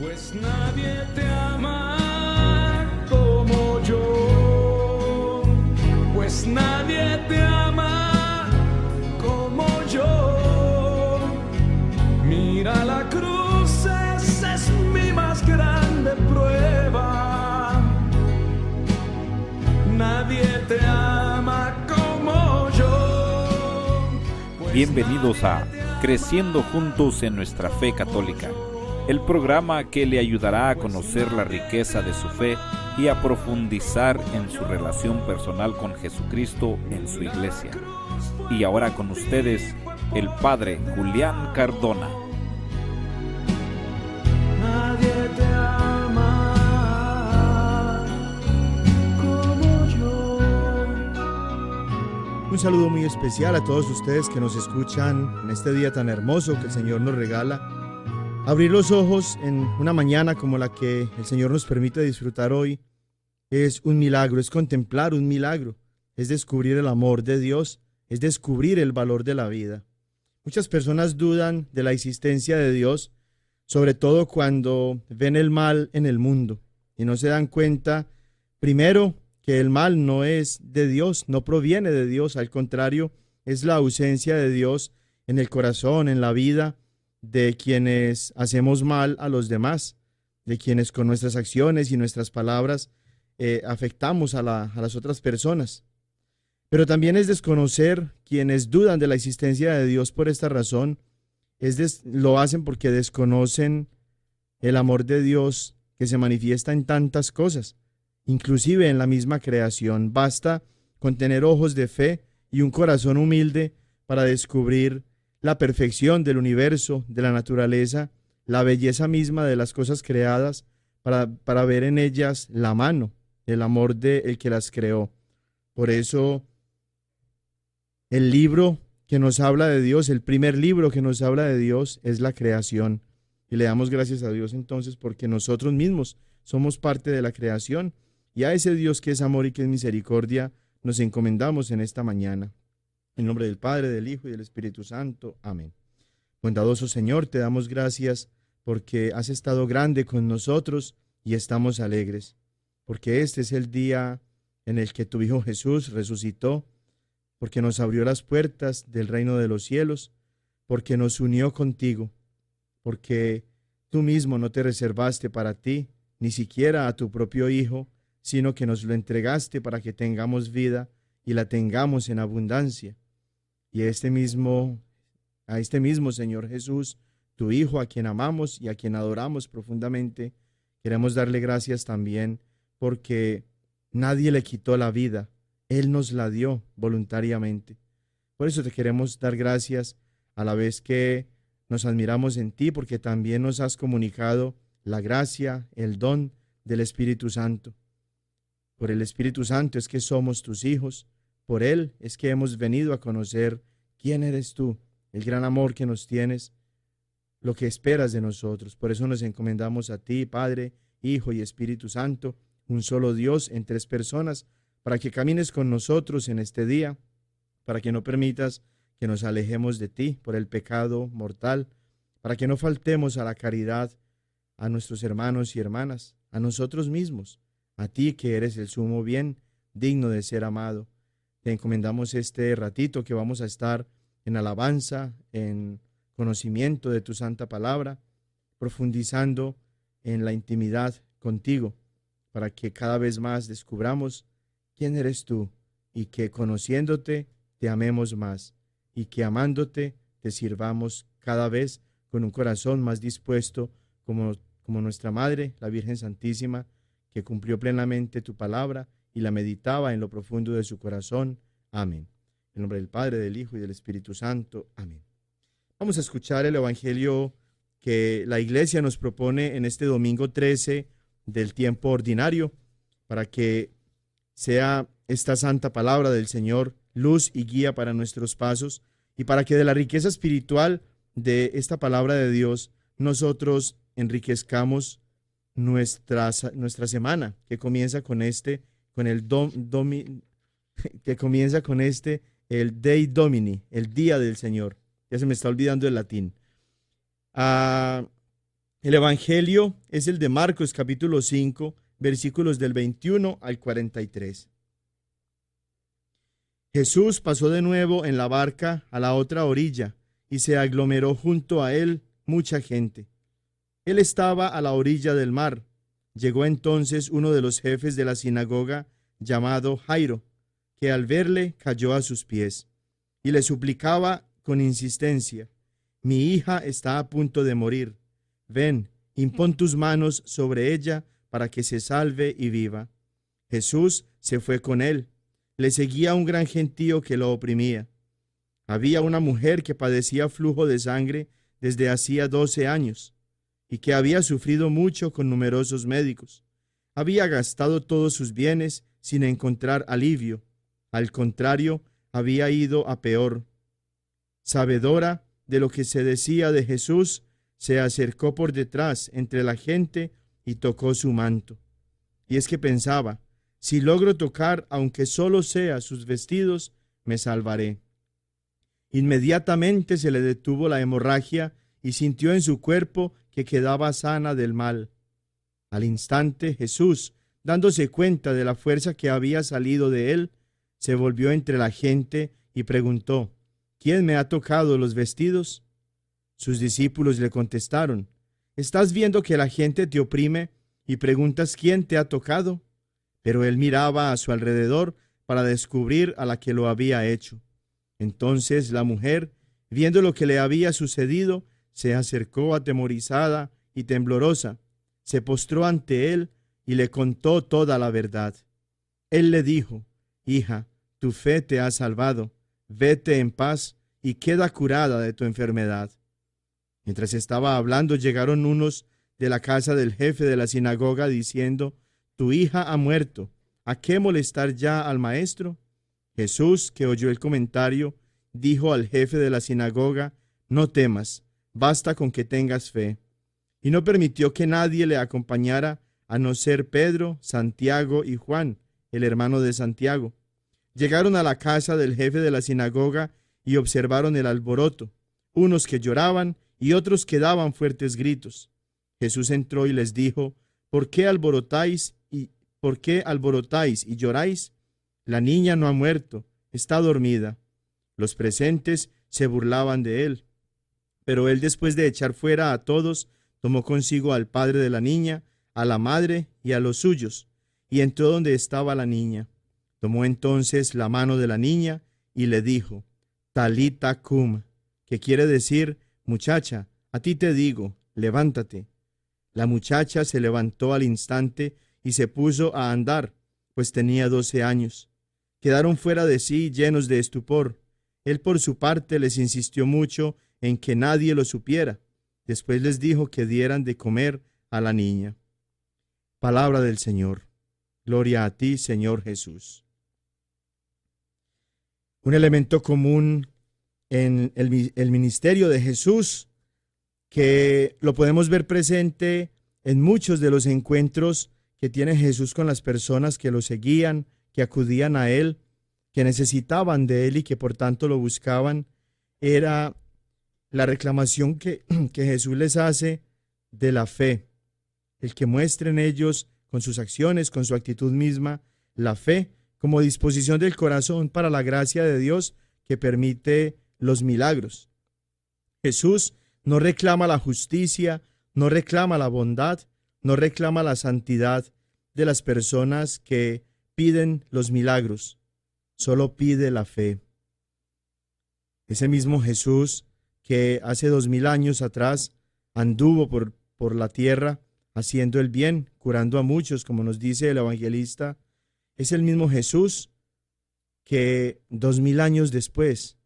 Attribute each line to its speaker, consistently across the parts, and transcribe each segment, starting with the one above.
Speaker 1: Pues nadie te ama como yo, pues nadie te ama como yo. Mira la cruz, esa es mi más grande prueba. Nadie te ama como yo.
Speaker 2: Bienvenidos a Creciendo Juntos en Nuestra Fe Católica, el programa que le ayudará a conocer la riqueza de su fe y a profundizar en su relación personal con Jesucristo en su iglesia. Y ahora con ustedes, el Padre Julián Cardona.
Speaker 1: Nadie te ama como yo.
Speaker 3: Un saludo muy especial a todos ustedes que nos escuchan en este día tan hermoso que el Señor nos regala. Abrir los ojos en una mañana como la que el Señor nos permite disfrutar hoy es un milagro, es contemplar un milagro, es descubrir el amor de Dios, es descubrir el valor de la vida. Muchas personas dudan de la existencia de Dios, sobre todo cuando ven el mal en el mundo y no se dan cuenta, primero, que el mal no es de Dios, no proviene de Dios, al contrario, es la ausencia de Dios en el corazón, en la vida de quienes hacemos mal a los demás, de quienes con nuestras acciones y nuestras palabras afectamos a las otras personas. Pero también es desconocer quienes dudan de la existencia de Dios por esta razón, lo hacen porque desconocen el amor de Dios que se manifiesta en tantas cosas, inclusive en la misma creación. Basta con tener ojos de fe y un corazón humilde para descubrir la perfección del universo, de la naturaleza, la belleza misma de las cosas creadas, para ver en ellas la mano, el amor del que las creó. Por eso, el libro que nos habla de Dios, el primer libro que nos habla de Dios es la creación. Y le damos gracias a Dios entonces porque nosotros mismos somos parte de la creación y a ese Dios que es amor y que es misericordia nos encomendamos en esta mañana. En nombre del Padre, del Hijo y del Espíritu Santo. Amén. Bondadoso Señor, te damos gracias porque has estado grande con nosotros y estamos alegres, porque este es el día en el que tu Hijo Jesús resucitó, porque nos abrió las puertas del reino de los cielos, porque nos unió contigo, porque tú mismo no te reservaste para ti, ni siquiera a tu propio Hijo, sino que nos lo entregaste para que tengamos vida y la tengamos en abundancia. Y a este mismo Señor Jesús, tu Hijo, a quien amamos y a quien adoramos profundamente, queremos darle gracias también porque nadie le quitó la vida, Él nos la dio voluntariamente. Por eso te queremos dar gracias a la vez que nos admiramos en ti, porque también nos has comunicado la gracia, el don del Espíritu Santo. Por el Espíritu Santo es que somos tus hijos. Por Él es que hemos venido a conocer quién eres tú, el gran amor que nos tienes, lo que esperas de nosotros. Por eso nos encomendamos a ti, Padre, Hijo y Espíritu Santo, un solo Dios en tres personas, para que camines con nosotros en este día, para que no permitas que nos alejemos de ti por el pecado mortal, para que no faltemos a la caridad a nuestros hermanos y hermanas, a nosotros mismos, a ti que eres el sumo bien, digno de ser amado. Te encomendamos este ratito que vamos a estar en alabanza, en conocimiento de tu santa palabra, profundizando en la intimidad contigo, para que cada vez más descubramos quién eres tú y que conociéndote te amemos más y que amándote te sirvamos cada vez con un corazón más dispuesto como nuestra Madre, la Virgen Santísima, que cumplió plenamente tu palabra y la meditaba en lo profundo de su corazón. Amén. En nombre del Padre, del Hijo y del Espíritu Santo. Amén. Vamos a escuchar el Evangelio que la Iglesia nos propone en este domingo 13 del tiempo ordinario, para que sea esta santa palabra del Señor luz y guía para nuestros pasos, y para que de la riqueza espiritual de esta palabra de Dios nosotros enriquezcamos nuestra semana, que comienza con el Dei Domini, el día del Señor. Ya se me está olvidando el latín. El Evangelio es el de Marcos capítulo 5, versículos del 21 al 43. Jesús pasó de nuevo en la barca a la otra orilla y se aglomeró junto a él mucha gente. Él estaba a la orilla del mar. Llegó entonces uno de los jefes de la sinagoga, llamado Jairo, que al verle cayó a sus pies y le suplicaba con insistencia: mi hija está a punto de morir. Ven, impón tus manos sobre ella para que se salve y viva. Jesús se fue con él. Le seguía un gran gentío que lo oprimía. Había una mujer que padecía flujo de sangre desde hacía 12 años y que había sufrido mucho con numerosos médicos. Había gastado todos sus bienes sin encontrar alivio. Al contrario, había ido a peor. Sabedora de lo que se decía de Jesús, se acercó por detrás entre la gente y tocó su manto. Y es que pensaba: si logro tocar, aunque solo sea sus vestidos, me salvaré. Inmediatamente se le detuvo la hemorragia y sintió en su cuerpo que quedaba sana del mal. Al instante, Jesús, dándose cuenta de la fuerza que había salido de él, se volvió entre la gente y preguntó: ¿quién me ha tocado los vestidos? Sus discípulos le contestaron: ¿estás viendo que la gente te oprime y preguntas quién te ha tocado? Pero él miraba a su alrededor para descubrir a la que lo había hecho. Entonces la mujer, viendo lo que le había sucedido, se acercó atemorizada y temblorosa, se postró ante él y le contó toda la verdad. Él le dijo: hija, tu fe te ha salvado, vete en paz y queda curada de tu enfermedad. Mientras estaba hablando, llegaron unos de la casa del jefe de la sinagoga diciendo: tu hija ha muerto, ¿a qué molestar ya al maestro? Jesús, que oyó el comentario, dijo al jefe de la sinagoga: no temas, basta con que tengas fe. Y no permitió que nadie le acompañara, a no ser Pedro, Santiago y Juan, el hermano de Santiago. Llegaron a la casa del jefe de la sinagoga y observaron el alboroto, unos que lloraban y otros que daban fuertes gritos. Jesús entró y les dijo: ¿por qué alborotáis y lloráis? La niña no ha muerto, está dormida. Los presentes se burlaban de él. Pero él, después de echar fuera a todos, tomó consigo al padre de la niña, a la madre y a los suyos, y entró donde estaba la niña. Tomó entonces la mano de la niña y le dijo: Talita cum, que quiere decir: muchacha, a ti te digo, levántate. La muchacha se levantó al instante y se puso a andar, pues tenía 12 años. Quedaron fuera de sí, llenos de estupor. Él por su parte les insistió mucho en que nadie lo supiera. Después les dijo que dieran de comer a la niña. Palabra del Señor. Gloria a ti, Señor Jesús. Un elemento común en el ministerio de Jesús, que lo podemos ver presente en muchos de los encuentros que tiene Jesús con las personas que lo seguían, que acudían a él, que necesitaban de él y que por tanto lo buscaban, era la reclamación que Jesús les hace de la fe, el que muestren ellos con sus acciones, con su actitud misma, la fe como disposición del corazón para la gracia de Dios que permite los milagros. Jesús no reclama la justicia, no reclama la bondad, no reclama la santidad de las personas que piden los milagros, solo pide la fe. Ese mismo Jesús que hace 2000 años atrás anduvo por la tierra haciendo el bien, curando a muchos, como nos dice el evangelista, es el mismo Jesús que 2000 años después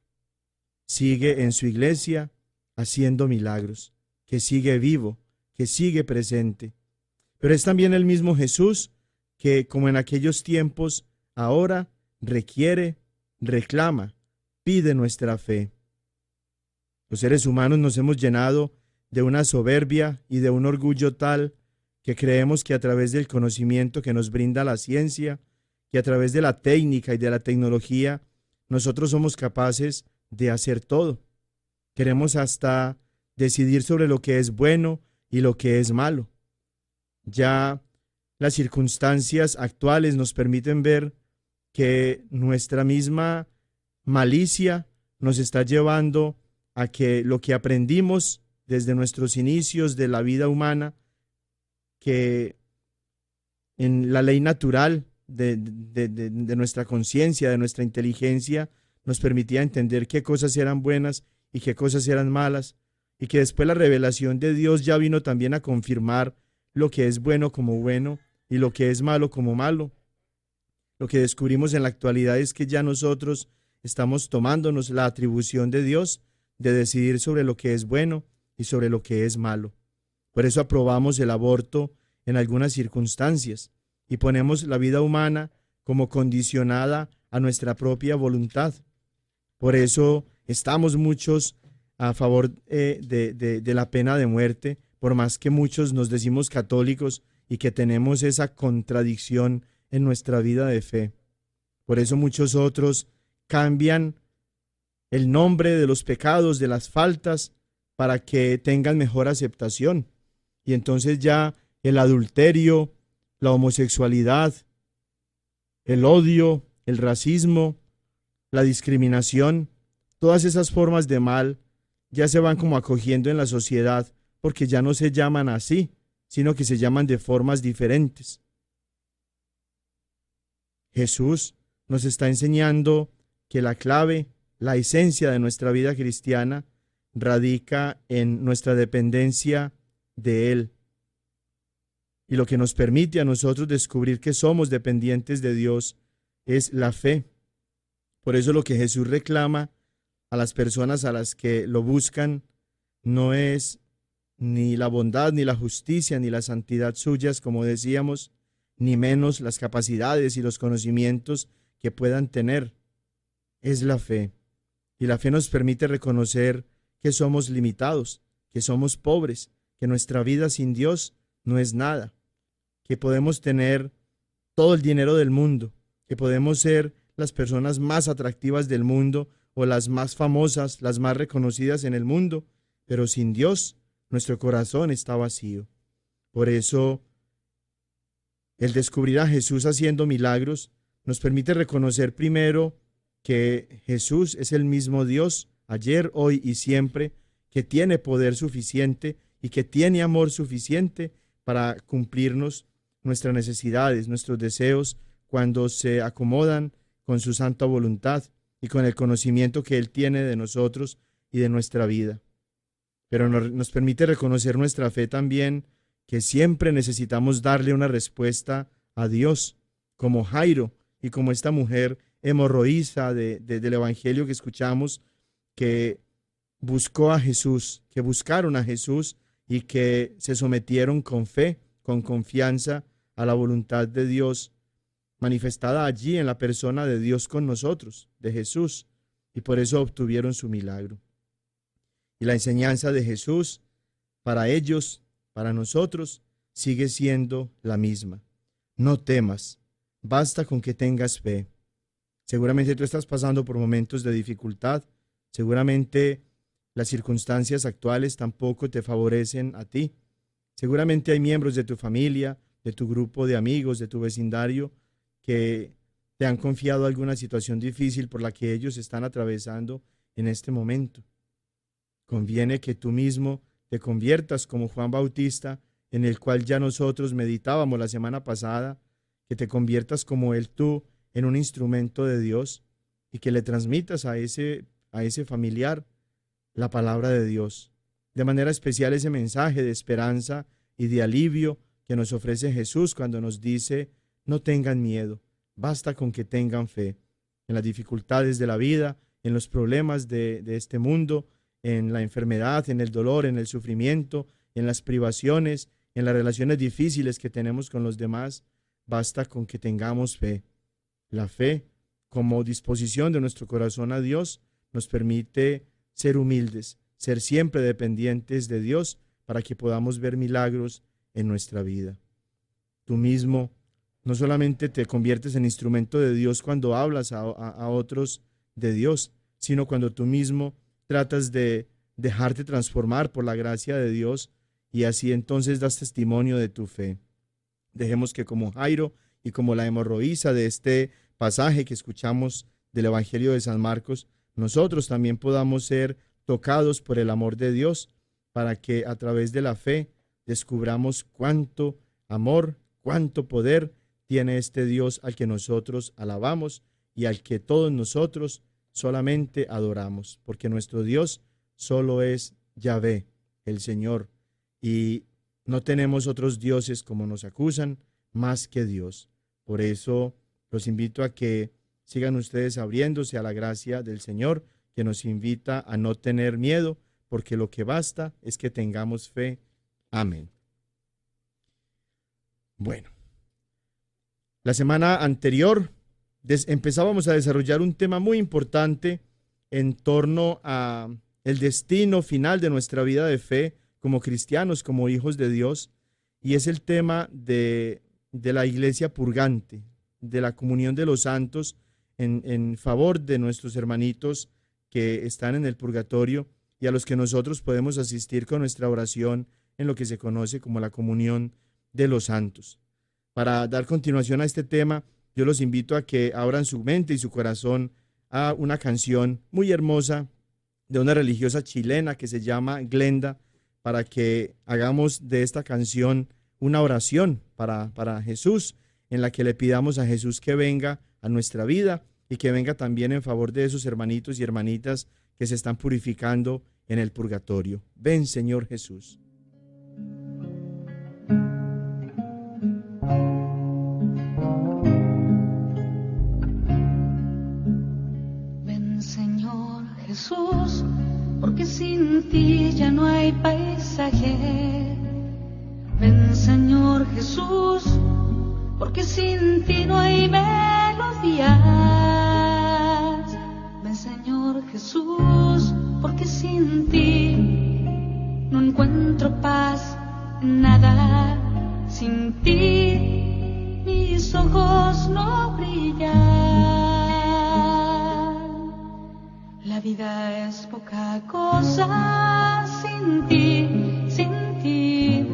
Speaker 3: sigue en su iglesia haciendo milagros, que sigue vivo, que sigue presente. Pero es también el mismo Jesús que, como en aquellos tiempos, ahora requiere, reclama, pide nuestra fe. Los seres humanos nos hemos llenado de una soberbia y de un orgullo tal que creemos que a través del conocimiento que nos brinda la ciencia, que a través de la técnica y de la tecnología, nosotros somos capaces de hacer todo. Queremos hasta decidir sobre lo que es bueno y lo que es malo. Ya las circunstancias actuales nos permiten ver que nuestra misma malicia nos está llevando a que lo que aprendimos desde nuestros inicios de la vida humana, que en la ley natural de nuestra conciencia, de nuestra inteligencia, nos permitía entender qué cosas eran buenas y qué cosas eran malas, y que después la revelación de Dios ya vino también a confirmar lo que es bueno como bueno y lo que es malo como malo. Lo que descubrimos en la actualidad es que ya nosotros estamos tomándonos la atribución de Dios de decidir sobre lo que es bueno y sobre lo que es malo. Por eso aprobamos el aborto en algunas circunstancias y ponemos la vida humana como condicionada a nuestra propia voluntad. Por eso estamos muchos a favor de la pena de muerte, por más que muchos nos decimos católicos y que tenemos esa contradicción en nuestra vida de fe. Por eso muchos otros cambian el nombre de los pecados, de las faltas, para que tengan mejor aceptación. Y entonces ya el adulterio, la homosexualidad, el odio, el racismo, la discriminación, todas esas formas de mal ya se van como acogiendo en la sociedad, porque ya no se llaman así, sino que se llaman de formas diferentes. Jesús nos está enseñando que la clave, la esencia de nuestra vida cristiana radica en nuestra dependencia de Él. Y lo que nos permite a nosotros descubrir que somos dependientes de Dios es la fe. Por eso lo que Jesús reclama a las personas a las que lo buscan no es ni la bondad, ni la justicia, ni la santidad suyas, como decíamos, ni menos las capacidades y los conocimientos que puedan tener. Es la fe. Y la fe nos permite reconocer que somos limitados, que somos pobres, que nuestra vida sin Dios no es nada, que podemos tener todo el dinero del mundo, que podemos ser las personas más atractivas del mundo o las más famosas, las más reconocidas en el mundo, pero sin Dios nuestro corazón está vacío. Por eso, el descubrir a Jesús haciendo milagros nos permite reconocer primero que Jesús es el mismo Dios, ayer, hoy y siempre, que tiene poder suficiente y que tiene amor suficiente para cumplirnos nuestras necesidades, nuestros deseos, cuando se acomodan con su santa voluntad y con el conocimiento que Él tiene de nosotros y de nuestra vida. Pero nos permite reconocer nuestra fe también, que siempre necesitamos darle una respuesta a Dios, como Jairo y como esta mujer hemorroísa del Evangelio que escuchamos, que buscó a Jesús, que buscaron a Jesús y que se sometieron con fe, con confianza a la voluntad de Dios, manifestada allí en la persona de Dios con nosotros, de Jesús, y por eso obtuvieron su milagro. Y la enseñanza de Jesús para ellos, para nosotros, sigue siendo la misma. No temas, basta con que tengas fe. Seguramente tú estás pasando por momentos de dificultad, seguramente las circunstancias actuales tampoco te favorecen a ti. Seguramente hay miembros de tu familia, de tu grupo de amigos, de tu vecindario, que te han confiado alguna situación difícil por la que ellos están atravesando en este momento. Conviene que tú mismo te conviertas como Juan Bautista, en el cual ya nosotros meditábamos la semana pasada, que te conviertas como él tú en un instrumento de Dios y que le transmitas a ese familiar la palabra de Dios. De manera especial ese mensaje de esperanza y de alivio que nos ofrece Jesús cuando nos dice: no tengan miedo, basta con que tengan fe. En las dificultades de la vida, en los problemas de este mundo, en la enfermedad, en el dolor, en el sufrimiento, en las privaciones, en las relaciones difíciles que tenemos con los demás, basta con que tengamos fe. La fe, como disposición de nuestro corazón a Dios, nos permite ser humildes, ser siempre dependientes de Dios para que podamos ver milagros en nuestra vida. Tú mismo no solamente te conviertes en instrumento de Dios cuando hablas a otros de Dios, sino cuando tú mismo tratas de dejarte transformar por la gracia de Dios y así entonces das testimonio de tu fe. Dejemos que como Jairo y como la hemorroísa de este pasaje que escuchamos del Evangelio de San Marcos, nosotros también podamos ser tocados por el amor de Dios, para que a través de la fe descubramos cuánto amor, cuánto poder tiene este Dios al que nosotros alabamos y al que todos nosotros solamente adoramos, porque nuestro Dios solo es Yahvé, el Señor, y no tenemos otros dioses, como nos acusan, más que Dios. Por eso los invito a que sigan ustedes abriéndose a la gracia del Señor, que nos invita a no tener miedo, porque lo que basta es que tengamos fe. Amén. Bueno, la semana anterior empezábamos a desarrollar un tema muy importante en torno a el destino final de nuestra vida de fe como cristianos, como hijos de Dios, y es el tema de la iglesia purgante, de la comunión de los santos en favor de nuestros hermanitos que están en el purgatorio y a los que nosotros podemos asistir con nuestra oración en lo que se conoce como la comunión de los santos. Para dar continuación a este tema, yo los invito a que abran su mente y su corazón a una canción muy hermosa de una religiosa chilena que se llama Glenda, para que hagamos de esta canción una oración para Jesús, en la que le pidamos a Jesús que venga a nuestra vida y que venga también en favor de esos hermanitos y hermanitas que se están purificando en el purgatorio. Ven, Señor Jesús.
Speaker 4: Ven, Señor Jesús, porque sin ti ya no hay paisaje. Ven, Señor Jesús, porque sin ti no hay melodías. Ven, Señor Jesús, porque sin ti no encuentro paz en nada. Sin ti mis ojos no brillan. La vida es poca cosa sin ti, sin ti,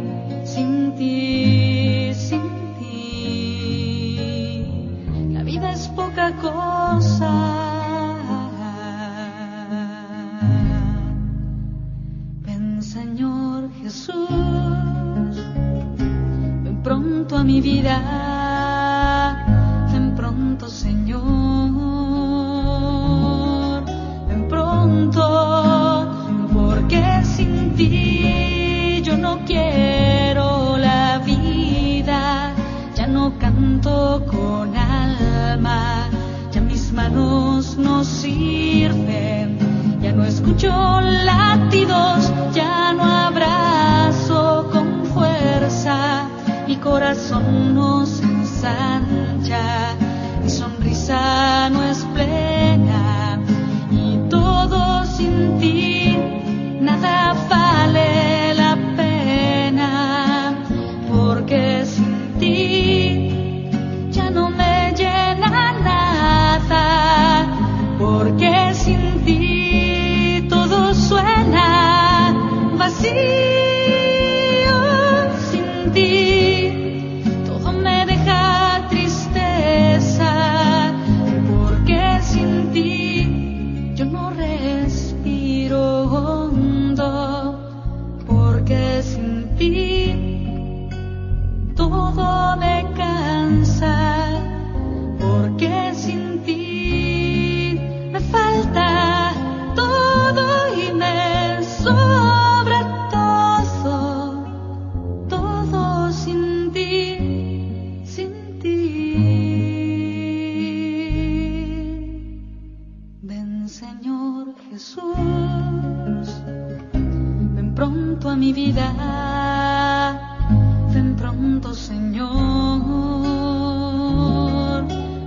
Speaker 4: sin ti, sin ti. La vida es poca cosa. Ven, Señor Jesús, ven pronto a mi vida, ven pronto, Señor, ven pronto, porque sin ti yo no quiero la vida, ya no canto con alma, ya mis manos no sirven, ya no escucho latidos, ya no abrazo con fuerza, mi corazón no se ensancha, mi sonrisa no es plena, y todo sin ti, nada vale la pena, porque sin ti ya no me llena nada, porque sin ti todo suena vacío, sin ti todo me deja tristeza, porque sin ti yo no respiro hondo, porque sin ti todo me cansa, porque sin ti me falta todo y me sobra todo, todo sin ti, sin ti. Ven, Señor Jesús, ven pronto a mi vida, ven pronto, Señor,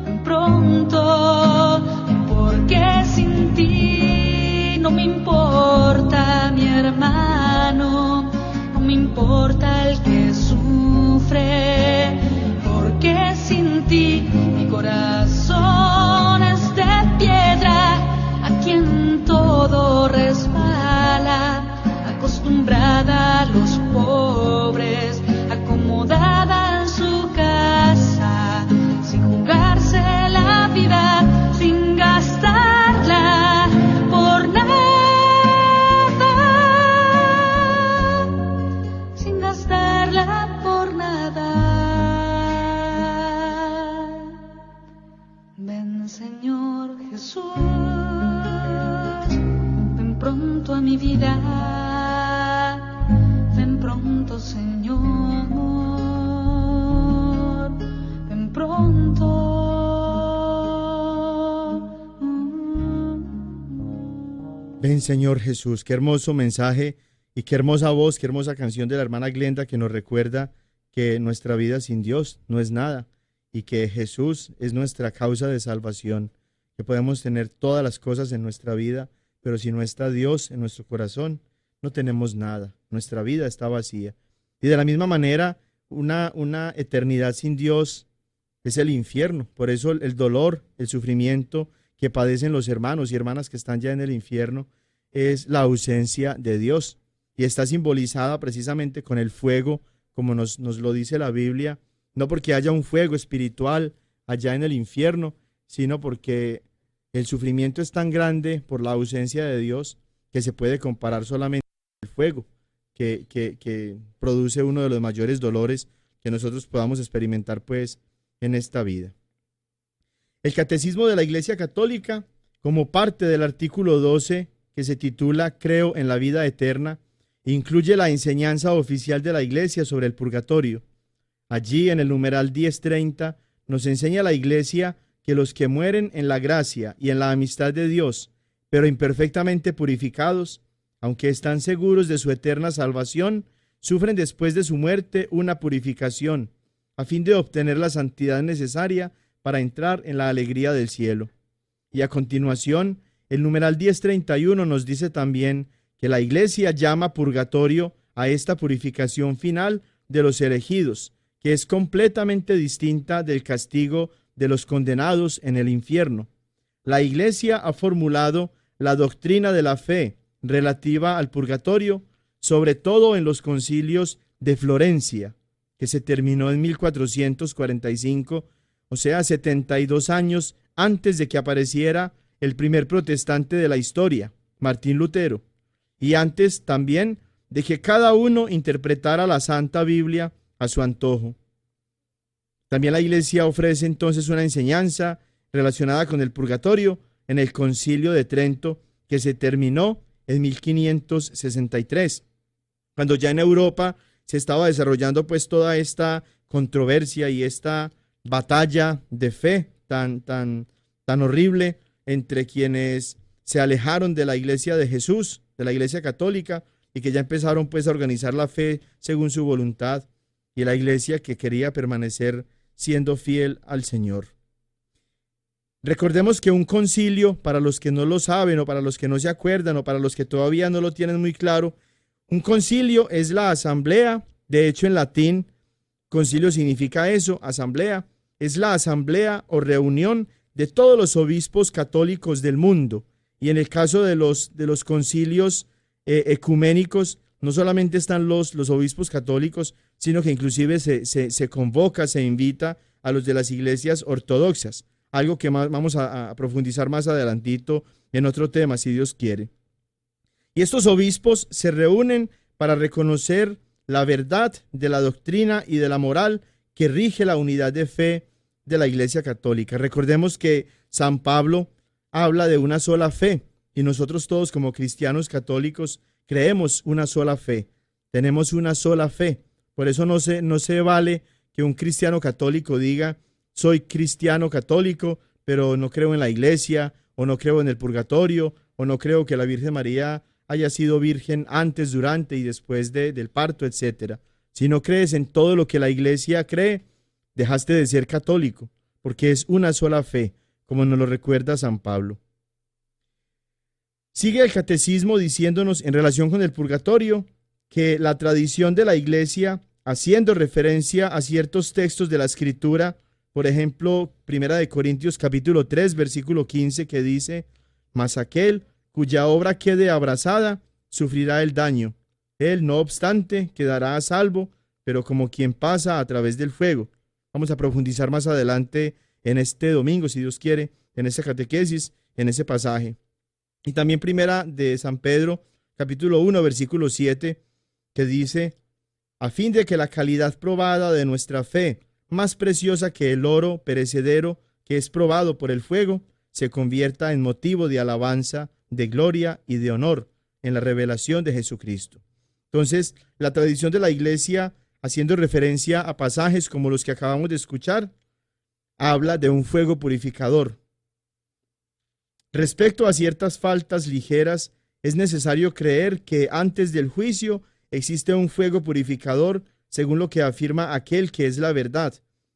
Speaker 4: ven pronto, porque sin ti no me importa mi hermano, no me importa el que sufre, porque sin ti mi corazón es de piedra, a quien todo resbala, acostumbrada a los pobres. Ven pronto, Señor, ven pronto.
Speaker 3: Ven, Señor Jesús. Qué hermoso mensaje y qué hermosa voz, qué hermosa canción de la hermana Glenda que nos recuerda que nuestra vida sin Dios no es nada y que Jesús es nuestra causa de salvación, que podemos tener todas las cosas en nuestra vida, pero si no está Dios en nuestro corazón, no tenemos nada. Nuestra vida está vacía. Y de la misma manera, una eternidad sin Dios es el infierno. Por eso el dolor, el sufrimiento que padecen los hermanos y hermanas que están ya en el infierno es la ausencia de Dios. Y está simbolizada precisamente con el fuego, como nos lo dice la Biblia, no porque haya un fuego espiritual allá en el infierno, sino porque el sufrimiento es tan grande por la ausencia de Dios que se puede comparar solamente con el fuego que produce uno de los mayores dolores que nosotros podamos experimentar pues en esta vida. El Catecismo de la Iglesia Católica, como parte del artículo 12 que se titula Creo en la vida eterna, incluye la enseñanza oficial de la Iglesia sobre el purgatorio. Allí, en el numeral 1030, nos enseña la Iglesia que los que mueren en la gracia y en la amistad de Dios, pero imperfectamente purificados, aunque están seguros de su eterna salvación, sufren después de su muerte una purificación, a fin de obtener la santidad necesaria para entrar en la alegría del cielo. Y a continuación, el numeral 1031 nos dice también que la Iglesia llama purgatorio a esta purificación final de los elegidos, que es completamente distinta del castigo de los condenados en el infierno. La Iglesia ha formulado la doctrina de la fe relativa al purgatorio, sobre todo en los concilios de Florencia, que se terminó en 1445, o sea, 72 años antes de que apareciera el primer protestante de la historia, Martín Lutero, y antes también de que cada uno interpretara la Santa Biblia a su antojo. También la Iglesia ofrece entonces una enseñanza relacionada con el purgatorio en el Concilio de Trento, que se terminó en 1563, cuando ya en Europa se estaba desarrollando pues toda esta controversia y esta batalla de fe tan horrible entre quienes se alejaron de la Iglesia de Jesús, de la Iglesia Católica, y que ya empezaron pues a organizar la fe según su voluntad, y la Iglesia que quería permanecer siendo fiel al Señor. Recordemos que un concilio, para los que no lo saben o para los que no se acuerdan o para los que todavía no lo tienen muy claro, un concilio es la asamblea. De hecho, en latín, concilio significa eso, asamblea. Es la asamblea o reunión de todos los obispos católicos del mundo. Y en el caso de los concilios ecuménicos, no solamente están los obispos católicos, sino que inclusive se convoca, se invita a los de las iglesias ortodoxas. Algo que vamos a profundizar más adelantito en otro tema, si Dios quiere. Y estos obispos se reúnen para reconocer la verdad de la doctrina y de la moral que rige la unidad de fe de la Iglesia Católica. Recordemos que San Pablo habla de una sola fe y nosotros todos como cristianos católicos creemos una sola fe. Tenemos una sola fe. Por eso no se vale que un cristiano católico diga: soy cristiano católico, pero no creo en la iglesia, o no creo en el purgatorio, o no creo que la Virgen María haya sido virgen antes, durante y después del parto, etc. Si no crees en todo lo que la iglesia cree, dejaste de ser católico, porque es una sola fe, como nos lo recuerda San Pablo. Sigue el catecismo diciéndonos en relación con el purgatorio que la tradición de la iglesia, haciendo referencia a ciertos textos de la Escritura, por ejemplo, 1 Corintios capítulo 3, versículo 15, que dice: mas aquel cuya obra quede abrasada, sufrirá el daño. Él, no obstante, quedará a salvo, pero como quien pasa a través del fuego. Vamos a profundizar más adelante en este domingo, si Dios quiere, en esta catequesis, en ese pasaje. Y también primera de San Pedro, capítulo 1, versículo 7, que dice: a fin de que la calidad probada de nuestra fe, más preciosa que el oro perecedero que es probado por el fuego, se convierta en motivo de alabanza, de gloria y de honor en la revelación de Jesucristo. Entonces, la tradición de la iglesia, haciendo referencia a pasajes como los que acabamos de escuchar, habla de un fuego purificador. Respecto a ciertas faltas ligeras, es necesario creer que antes del juicio existe un fuego purificador, según lo que afirma aquel que es la verdad,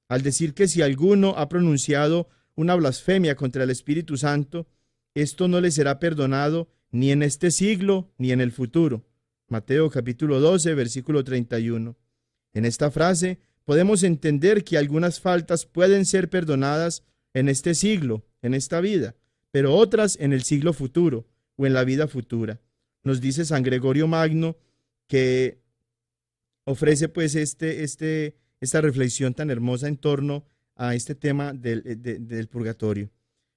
Speaker 3: al decir que si alguno ha pronunciado una blasfemia contra el Espíritu Santo, esto no le será perdonado ni en este siglo ni en el futuro. Mateo capítulo 12, versículo 31. En esta frase podemos entender que algunas faltas pueden ser perdonadas en este siglo, en esta vida, pero otras en el siglo futuro o en la vida futura. Nos dice San Gregorio Magno, que ofrece pues esta reflexión tan hermosa en torno a este tema del purgatorio.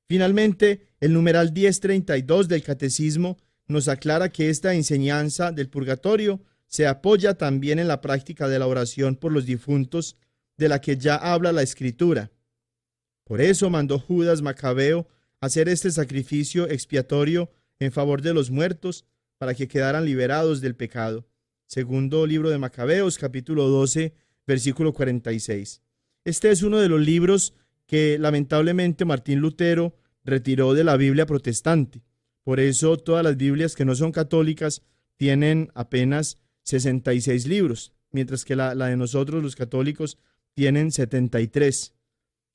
Speaker 3: Finalmente, el numeral 1032 del Catecismo nos aclara que esta enseñanza del purgatorio se apoya también en la práctica de la oración por los difuntos, de la que ya habla la Escritura. Por eso mandó Judas Macabeo hacer este sacrificio expiatorio en favor de los muertos, para que quedaran liberados del pecado. Segundo libro de Macabeos, capítulo 12, versículo 46. Este es uno de los libros que lamentablemente Martín Lutero retiró de la Biblia protestante. Por eso todas las Biblias que no son católicas tienen apenas 66 libros, mientras que la de nosotros los católicos tienen 73.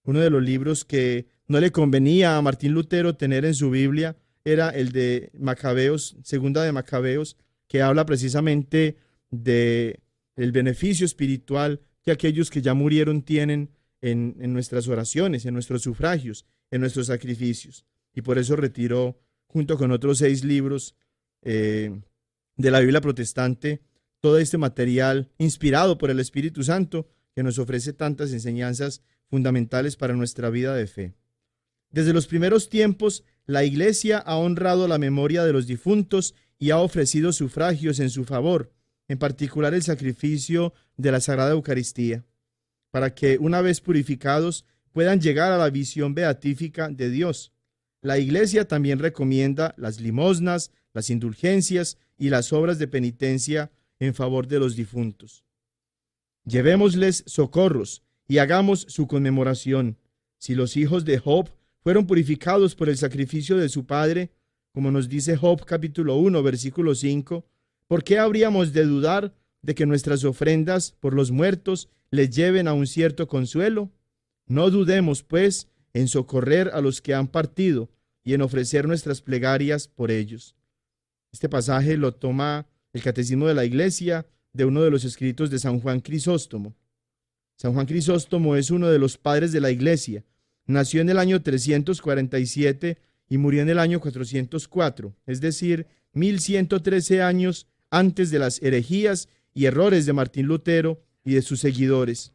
Speaker 3: Uno de los libros que no le convenía a Martín Lutero tener en su Biblia era el de Macabeos, segunda de Macabeos, que habla precisamente de el beneficio espiritual que aquellos que ya murieron tienen en nuestras oraciones, en nuestros sufragios, en nuestros sacrificios. Y por eso retiró, junto con otros 6 libros de la Biblia protestante, todo este material inspirado por el Espíritu Santo, que nos ofrece tantas enseñanzas fundamentales para nuestra vida de fe. Desde los primeros tiempos, la Iglesia ha honrado la memoria de los difuntos y ha ofrecido sufragios en su favor, en particular el sacrificio de la Sagrada Eucaristía, para que, una vez purificados, puedan llegar a la visión beatífica de Dios. La Iglesia también recomienda las limosnas, las indulgencias y las obras de penitencia en favor de los difuntos. Llevémosles socorros y hagamos su conmemoración. Si los hijos de Job fueron purificados por el sacrificio de su padre, como nos dice Job capítulo 1, versículo 5, ¿por qué habríamos de dudar de que nuestras ofrendas por los muertos les lleven a un cierto consuelo? No dudemos, pues, en socorrer a los que han partido y en ofrecer nuestras plegarias por ellos. Este pasaje lo toma el Catecismo de la Iglesia de uno de los escritos de San Juan Crisóstomo. San Juan Crisóstomo es uno de los padres de la Iglesia. Nació en el año 347 y murió en el año 404, es decir, 1113 años antes de las herejías y errores de Martín Lutero y de sus seguidores.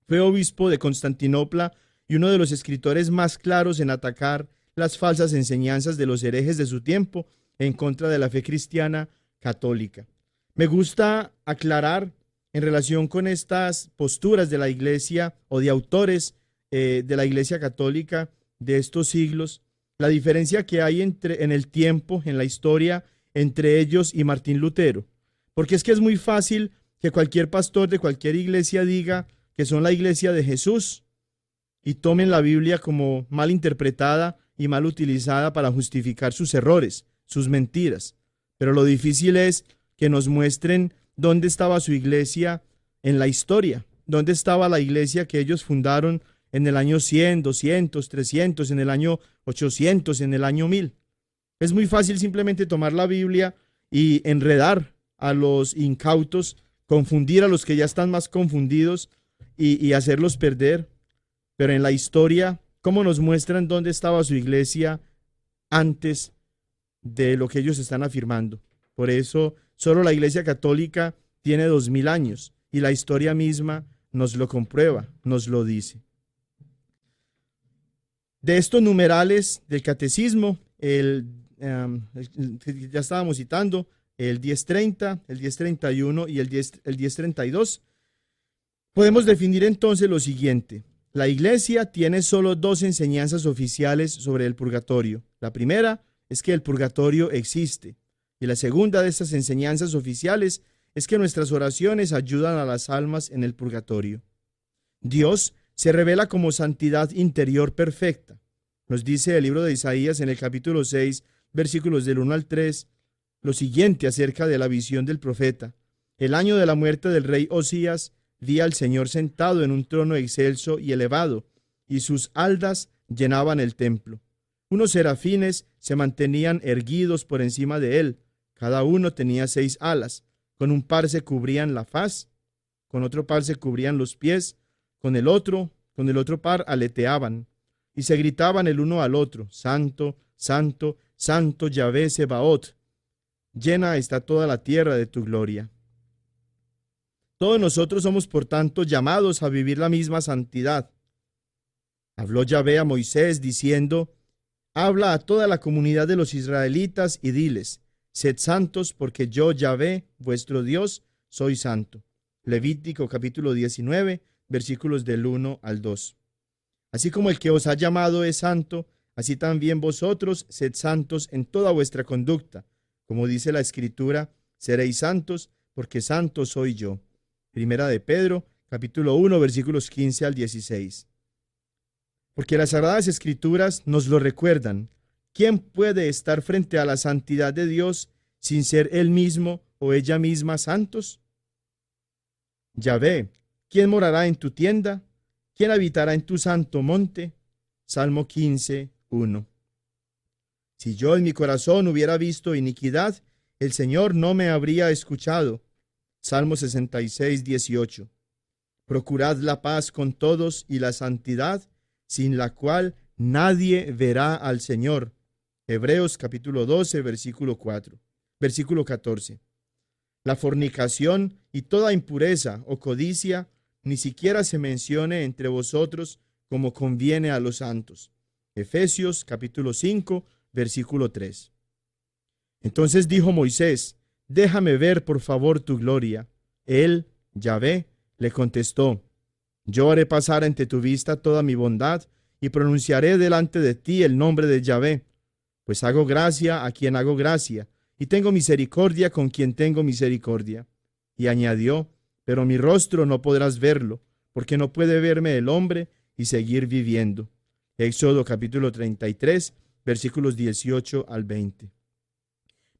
Speaker 3: Fue obispo de Constantinopla y uno de los escritores más claros en atacar las falsas enseñanzas de los herejes de su tiempo en contra de la fe cristiana católica. Me gusta aclarar en relación con estas posturas de la Iglesia o de autores de la Iglesia católica de estos siglos, la diferencia que hay en el tiempo, en la historia, entre ellos y Martín Lutero. Porque es que es muy fácil que cualquier pastor de cualquier iglesia diga que son la iglesia de Jesús y tomen la Biblia como mal interpretada y mal utilizada para justificar sus errores, sus mentiras. Pero lo difícil es que nos muestren dónde estaba su iglesia en la historia, dónde estaba la iglesia que ellos fundaron en el año 100, 200, 300, en el año 800, en el año 1000. Es muy fácil simplemente tomar la Biblia y enredar a los incautos, confundir a los que ya están más confundidos y hacerlos perder. Pero en la historia, ¿cómo nos muestran dónde estaba su iglesia antes de lo que ellos están afirmando? Por eso, solo la Iglesia Católica tiene 2000 años y la historia misma nos lo comprueba, nos lo dice. De estos numerales del Catecismo, ya estábamos citando, el 1030, el 1031 y el 1032, podemos definir entonces lo siguiente. La Iglesia tiene solo 2 enseñanzas oficiales sobre el purgatorio. La primera es que el purgatorio existe. Y la segunda de estas enseñanzas oficiales es que nuestras oraciones ayudan a las almas en el purgatorio. Dios se revela como santidad interior perfecta. Nos dice el libro de Isaías en el capítulo 6, versículos del 1 al 3, lo siguiente acerca de la visión del profeta. El año de la muerte del rey Osías, vi al Señor sentado en un trono excelso y elevado, y sus haldas llenaban el templo. Unos serafines se mantenían erguidos por encima de él. Cada uno tenía 6 alas. Con un par se cubrían la faz, con otro par se cubrían los pies, con el otro par aleteaban, y se gritaban el uno al otro: Santo, Santo, Santo Yahvé Sebaot, llena está toda la tierra de tu gloria. Todos nosotros somos, por tanto, llamados a vivir la misma santidad. Habló Yahvé a Moisés diciendo: habla a toda la comunidad de los israelitas y diles: sed santos, porque yo, Yahvé, vuestro Dios, soy santo. Levítico capítulo 19, versículos del 1 al 2. Así como el que os ha llamado es santo, así también vosotros sed santos en toda vuestra conducta. Como dice la Escritura: seréis santos, porque santo soy yo. Primera de Pedro, capítulo 1, versículos 15 al 16. Porque las Sagradas Escrituras nos lo recuerdan. ¿Quién puede estar frente a la santidad de Dios sin ser él mismo o ella misma santos? Yahvé, ¿quién morará en tu tienda? ¿Quién habitará en tu santo monte? Salmo 15, 1. Si yo en mi corazón hubiera visto iniquidad, el Señor no me habría escuchado. Salmo 66, 18. Procurad la paz con todos y la santidad, sin la cual nadie verá al Señor. Hebreos capítulo 12, versículo 14. La fornicación y toda impureza o codicia ni siquiera se mencione entre vosotros, como conviene a los santos. Efesios capítulo 5, versículo 3. Entonces dijo Moisés: déjame ver por favor tu gloria. Él, Yahvé, le contestó: yo haré pasar ante tu vista toda mi bondad y pronunciaré delante de ti el nombre de Yahvé, pues hago gracia a quien hago gracia, y tengo misericordia con quien tengo misericordia. Y añadió: pero mi rostro no podrás verlo, porque no puede verme el hombre y seguir viviendo. Éxodo capítulo 33, versículos 18 al 20.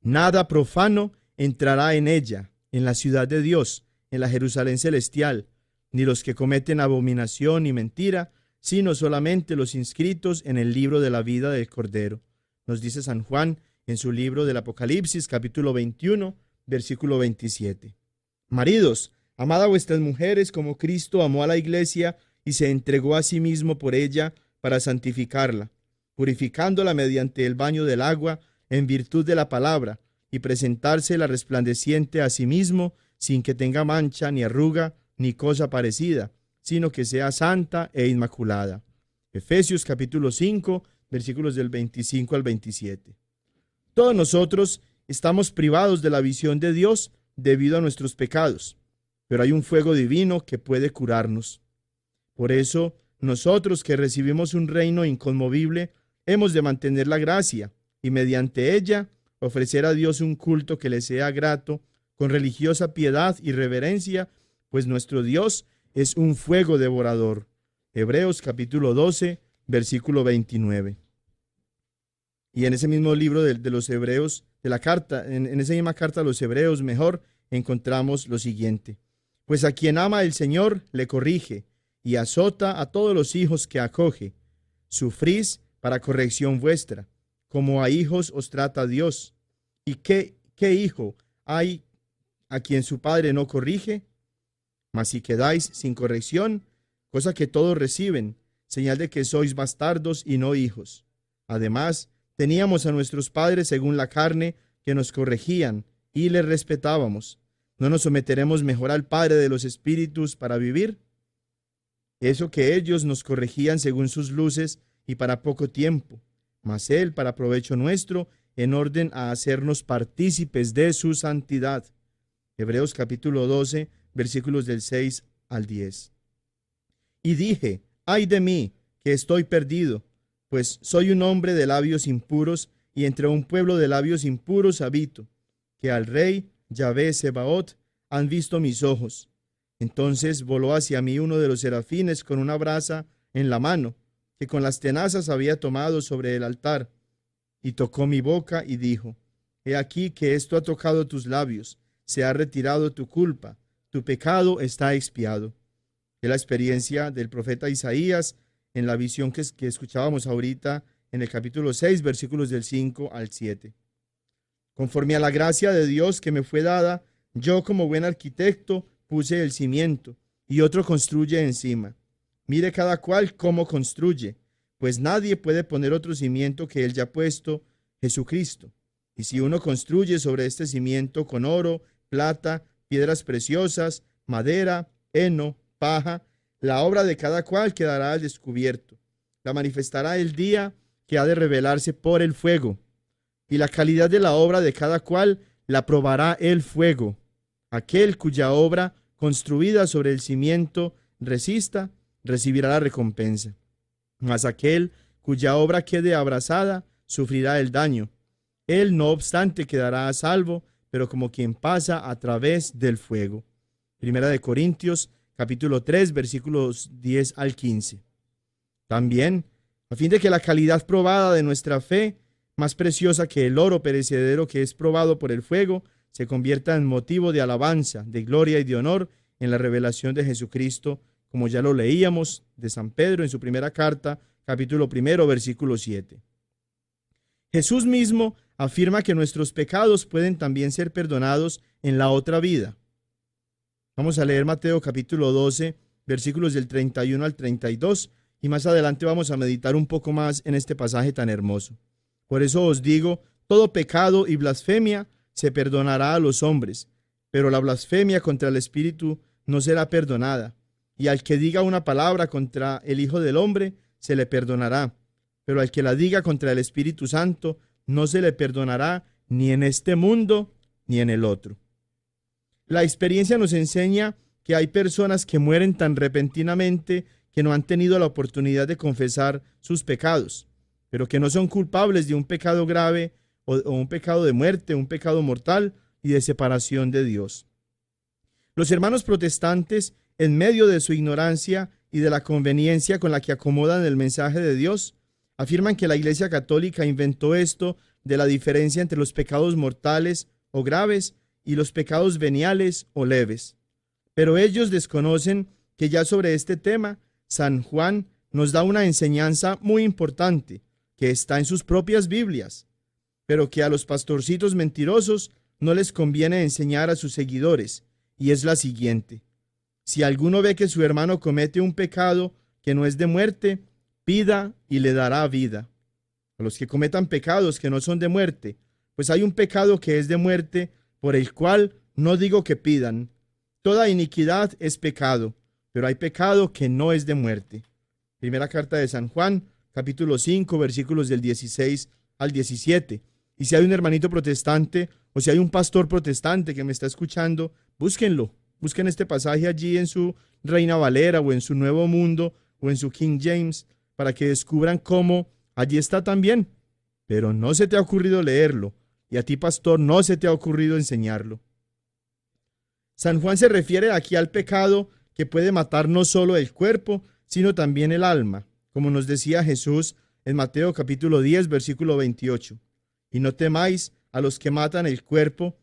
Speaker 3: Nada profano entrará en ella, en la ciudad de Dios, en la Jerusalén celestial, ni los que cometen abominación y mentira, sino solamente los inscritos en el libro de la vida del Cordero. Nos dice San Juan en su libro del Apocalipsis, capítulo 21, versículo 27. Maridos, amad a vuestras mujeres como Cristo amó a la iglesia y se entregó a sí mismo por ella para santificarla, purificándola mediante el baño del agua en virtud de la palabra, y presentársela resplandeciente a sí mismo, sin que tenga mancha, ni arruga, ni cosa parecida, sino que sea santa e inmaculada. Efesios capítulo 5, versículos del 25 al 27. Todos nosotros estamos privados de la visión de Dios debido a nuestros pecados, pero hay un fuego divino que puede curarnos. Por eso, nosotros que recibimos un reino inconmovible, hemos de mantener la gracia y mediante ella ofrecer a Dios un culto que le sea grato, con religiosa piedad y reverencia, pues nuestro Dios es un fuego devorador. Hebreos capítulo 12, versículo 29. Y en ese mismo libro de los Hebreos, de la carta, en esa misma carta a los Hebreos, mejor, encontramos lo siguiente: pues a quien ama el Señor le corrige y azota a todos los hijos que acoge. Sufrís para corrección vuestra, como a hijos os trata Dios. ¿Y qué hijo hay a quien su padre no corrige? Mas si quedáis sin corrección, cosa que todos reciben, señal de que sois bastardos y no hijos. Además, teníamos a nuestros padres según la carne que nos corregían y les respetábamos. ¿No nos someteremos mejor al Padre de los Espíritus para vivir? Eso que ellos nos corregían según sus luces y para poco tiempo, mas Él para provecho nuestro, en orden a hacernos partícipes de su santidad. Hebreos capítulo 12, versículos del 6 al 10. Y dije: ay de mí, que estoy perdido, pues soy un hombre de labios impuros, y entre un pueblo de labios impuros habito, que al rey Yahvé Sebaot han visto mis ojos. Entonces voló hacia mí uno de los serafines con una brasa en la mano, que con las tenazas había tomado sobre el altar, y tocó mi boca y dijo: He aquí que esto ha tocado tus labios, se ha retirado tu culpa, tu pecado está expiado. Es la experiencia del profeta Isaías en la visión que escuchábamos ahorita en el capítulo 6, versículos del 5 al 7. Conforme a la gracia de Dios que me fue dada, yo como buen arquitecto puse el cimiento y otro construye encima. Mire cada cual cómo construye, pues nadie puede poner otro cimiento que él ya ha puesto, Jesucristo. Y si uno construye sobre este cimiento con oro, plata, piedras preciosas, madera, heno, paja, la obra de cada cual quedará al descubierto. La manifestará el día que ha de revelarse por el fuego. Y la calidad de la obra de cada cual la probará el fuego. Aquel cuya obra construida sobre el cimiento resista, recibirá la recompensa. Mas aquel cuya obra quede abrasada, sufrirá el daño. Él, no obstante, quedará a salvo, pero como quien pasa a través del fuego. Primera de Corintios, capítulo 3, versículos 10 al 15. También, a fin de que la calidad probada de nuestra fe, más preciosa que el oro perecedero que es probado por el fuego, se convierta en motivo de alabanza, de gloria y de honor en la revelación de Jesucristo, como ya lo leíamos de San Pedro en su primera carta, capítulo 1, versículo 7. Jesús mismo afirma que nuestros pecados pueden también ser perdonados en la otra vida. Vamos a leer Mateo capítulo 12, versículos del 31 al 32, y más adelante vamos a meditar un poco más en este pasaje tan hermoso. Por eso os digo, todo pecado y blasfemia se perdonará a los hombres, pero la blasfemia contra el Espíritu no será perdonada, y al que diga una palabra contra el Hijo del Hombre se le perdonará, pero al que la diga contra el Espíritu Santo no se le perdonará ni en este mundo ni en el otro. La experiencia nos enseña que hay personas que mueren tan repentinamente que no han tenido la oportunidad de confesar sus pecados, pero que no son culpables de un pecado grave o un pecado de muerte, un pecado mortal y de separación de Dios. Los hermanos protestantes, en medio de su ignorancia y de la conveniencia con la que acomodan el mensaje de Dios, afirman que la Iglesia Católica inventó esto de la diferencia entre los pecados mortales o graves y los pecados veniales o leves. Pero ellos desconocen que ya sobre este tema, San Juan nos da una enseñanza muy importante, que está en sus propias Biblias, pero que a los pastorcitos mentirosos no les conviene enseñar a sus seguidores, y es la siguiente: si alguno ve que su hermano comete un pecado que no es de muerte, pida y le dará vida. A los que cometan pecados que no son de muerte, pues hay un pecado que es de muerte, por el cual no digo que pidan. Toda iniquidad es pecado, pero hay pecado que no es de muerte. Primera carta de San Juan, capítulo 5, versículos del 16 al 17. Y si hay un hermanito protestante o si hay un pastor protestante que me está escuchando, búsquenlo. Busquen este pasaje allí en su Reina Valera o en su Nuevo Mundo o en su King James para que descubran cómo allí está también. Pero no se te ha ocurrido leerlo y a ti, pastor, no se te ha ocurrido enseñarlo. San Juan se refiere aquí al pecado que puede matar no solo el cuerpo, sino también el alma, como nos decía Jesús en Mateo capítulo 10, versículo 28. Y no temáis a los que matan el cuerpo,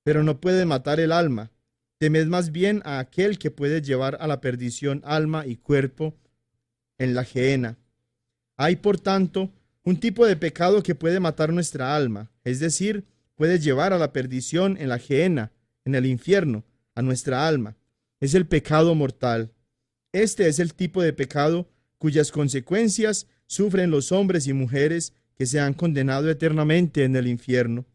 Speaker 3: pero no pueden matar el alma. Temed más bien a aquel que puede llevar a la perdición alma y cuerpo en la gehenna. Hay, por tanto, un tipo de pecado que puede matar nuestra alma, es decir, puede llevar a la perdición en la gehenna, en el infierno, a nuestra alma. Es el pecado mortal. Este es el tipo de pecado cuyas consecuencias sufren los hombres y mujeres que se han condenado eternamente en el infierno.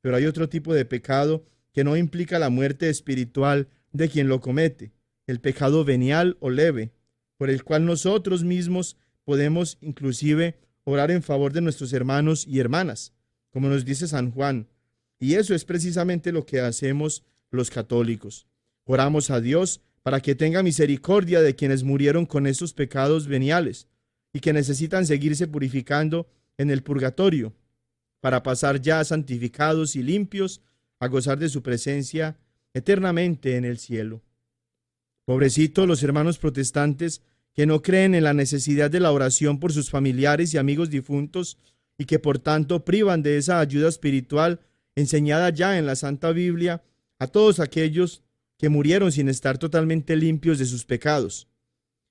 Speaker 3: Pero hay otro tipo de pecado que no implica la muerte espiritual de quien lo comete, el pecado venial o leve, por el cual nosotros mismos podemos inclusive orar en favor de nuestros hermanos y hermanas, como nos dice San Juan. Y eso es precisamente lo que hacemos los católicos. Oramos a Dios para que tenga misericordia de quienes murieron con esos pecados veniales y que necesitan seguirse purificando en el purgatorio para pasar ya santificados y limpios a gozar de su presencia eternamente en el cielo. Pobrecitos los hermanos protestantes que no creen en la necesidad de la oración por sus familiares y amigos difuntos y que por tanto privan de esa ayuda espiritual enseñada ya en la Santa Biblia a todos aquellos que murieron sin estar totalmente limpios de sus pecados.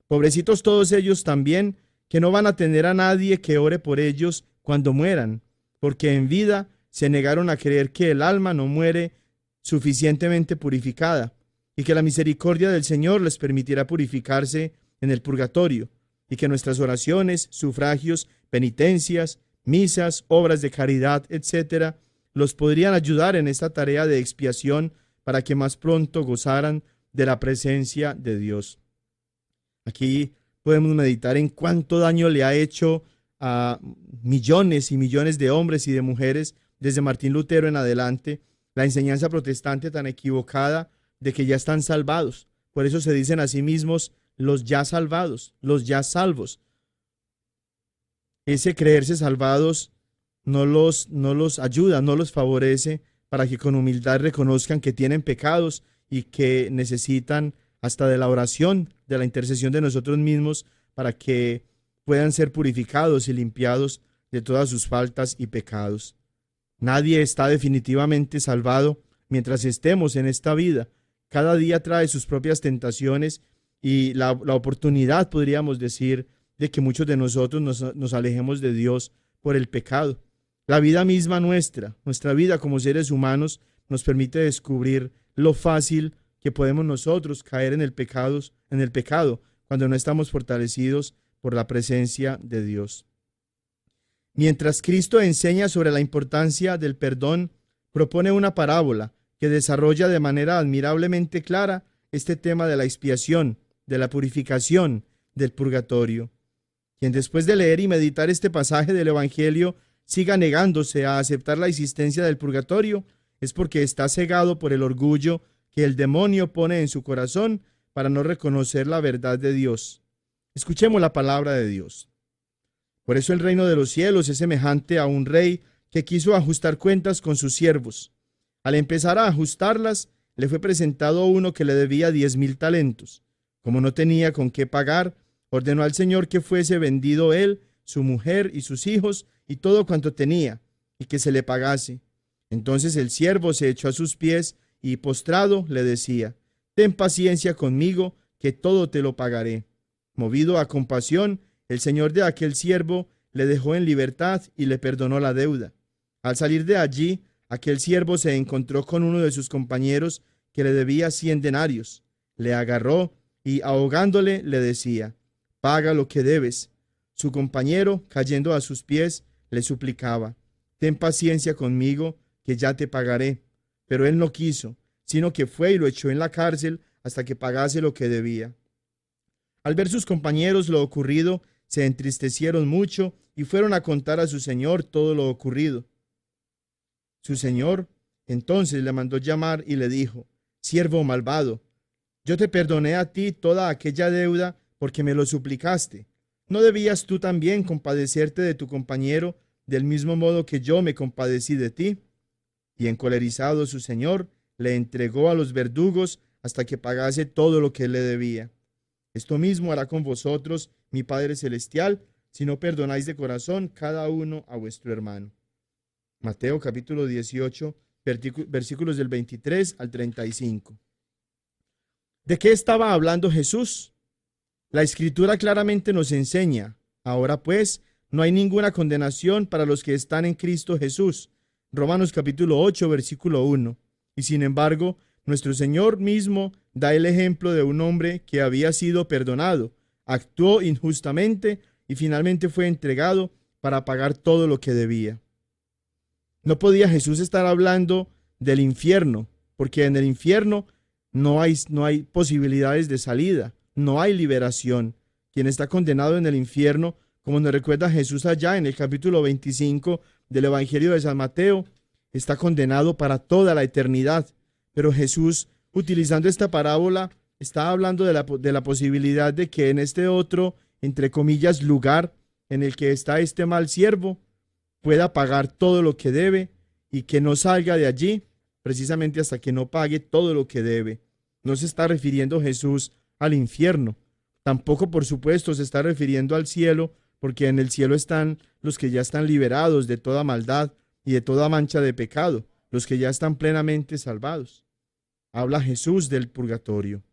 Speaker 3: Pobrecitos todos ellos también que no van a tener a nadie que ore por ellos cuando mueran, porque en vida se negaron a creer que el alma no muere suficientemente purificada y que la misericordia del Señor les permitirá purificarse en el purgatorio y que nuestras oraciones, sufragios, penitencias, misas, obras de caridad, etc., los podrían ayudar en esta tarea de expiación para que más pronto gozaran de la presencia de Dios. Aquí podemos meditar en cuánto daño le ha hecho a millones y millones de hombres y de mujeres desde Martín Lutero en adelante la enseñanza protestante tan equivocada de que ya están salvados. Por eso se dicen a sí mismos los ya salvados, los ya salvos. Ese creerse salvados no los ayuda, no los favorece para que con humildad reconozcan que tienen pecados y que necesitan hasta de la oración, de la intercesión de nosotros mismos para que puedan ser purificados y limpiados de todas sus faltas y pecados. Nadie está definitivamente salvado mientras estemos en esta vida. Cada día trae sus propias tentaciones y la oportunidad, podríamos decir, de que muchos de nosotros nos alejemos de Dios por el pecado. La vida misma nuestra vida como seres humanos, nos permite descubrir lo fácil que podemos nosotros caer en el pecado cuando no estamos fortalecidos por la presencia de Dios. Mientras Cristo enseña sobre la importancia del perdón, propone una parábola que desarrolla de manera admirablemente clara este tema de la expiación, de la purificación, del purgatorio. Quien después de leer y meditar este pasaje del Evangelio siga negándose a aceptar la existencia del purgatorio es porque está cegado por el orgullo que el demonio pone en su corazón para no reconocer la verdad de Dios. Escuchemos la palabra de Dios. Por eso el reino de los cielos es semejante a un rey que quiso ajustar cuentas con sus siervos. Al empezar a ajustarlas, le fue presentado uno que le debía 10,000 talentos. Como no tenía con qué pagar, ordenó al Señor que fuese vendido él, su mujer y sus hijos y todo cuanto tenía, y que se le pagase. Entonces el siervo se echó a sus pies y postrado le decía: ten paciencia conmigo, que todo te lo pagaré. Movido a compasión, el señor de aquel siervo le dejó en libertad y le perdonó la deuda. Al salir de allí, aquel siervo se encontró con uno de sus compañeros que le debía 100 denarios. Le agarró y, ahogándole, le decía: paga lo que debes. Su compañero, cayendo a sus pies, le suplicaba: ten paciencia conmigo, que ya te pagaré. Pero él no quiso, sino que fue y lo echó en la cárcel hasta que pagase lo que debía. Al ver sus compañeros lo ocurrido, se entristecieron mucho y fueron a contar a su señor todo lo ocurrido. Su señor entonces le mandó llamar y le dijo: siervo malvado, yo te perdoné a ti toda aquella deuda porque me lo suplicaste. ¿No debías tú también compadecerte de tu compañero del mismo modo que yo me compadecí de ti? Y encolerizado su señor, le entregó a los verdugos hasta que pagase todo lo que le debía. Esto mismo hará con vosotros mi Padre Celestial, si no perdonáis de corazón cada uno a vuestro hermano. Mateo capítulo 18, versículos del 23 al 35. ¿De qué estaba hablando Jesús? La Escritura claramente nos enseña: ahora pues, no hay ninguna condenación para los que están en Cristo Jesús. Romanos capítulo 8, versículo 1. Y sin embargo, nuestro Señor mismo da el ejemplo de un hombre que había sido perdonado, actuó injustamente y finalmente fue entregado para pagar todo lo que debía. No podía Jesús estar hablando del infierno, porque en el infierno no hay posibilidades de salida, no hay liberación. Quien está condenado en el infierno, como nos recuerda Jesús allá en el capítulo 25 del Evangelio de San Mateo, está condenado para toda la eternidad. Pero Jesús, utilizando esta parábola, está hablando de la posibilidad de que en este otro, entre comillas, lugar en el que está este mal siervo, pueda pagar todo lo que debe y que no salga de allí precisamente hasta que no pague todo lo que debe. No se está refiriendo Jesús al infierno. Tampoco, por supuesto, se está refiriendo al cielo, porque en el cielo están los que ya están liberados de toda maldad y de toda mancha de pecado, los que ya están plenamente salvados. Habla Jesús del purgatorio.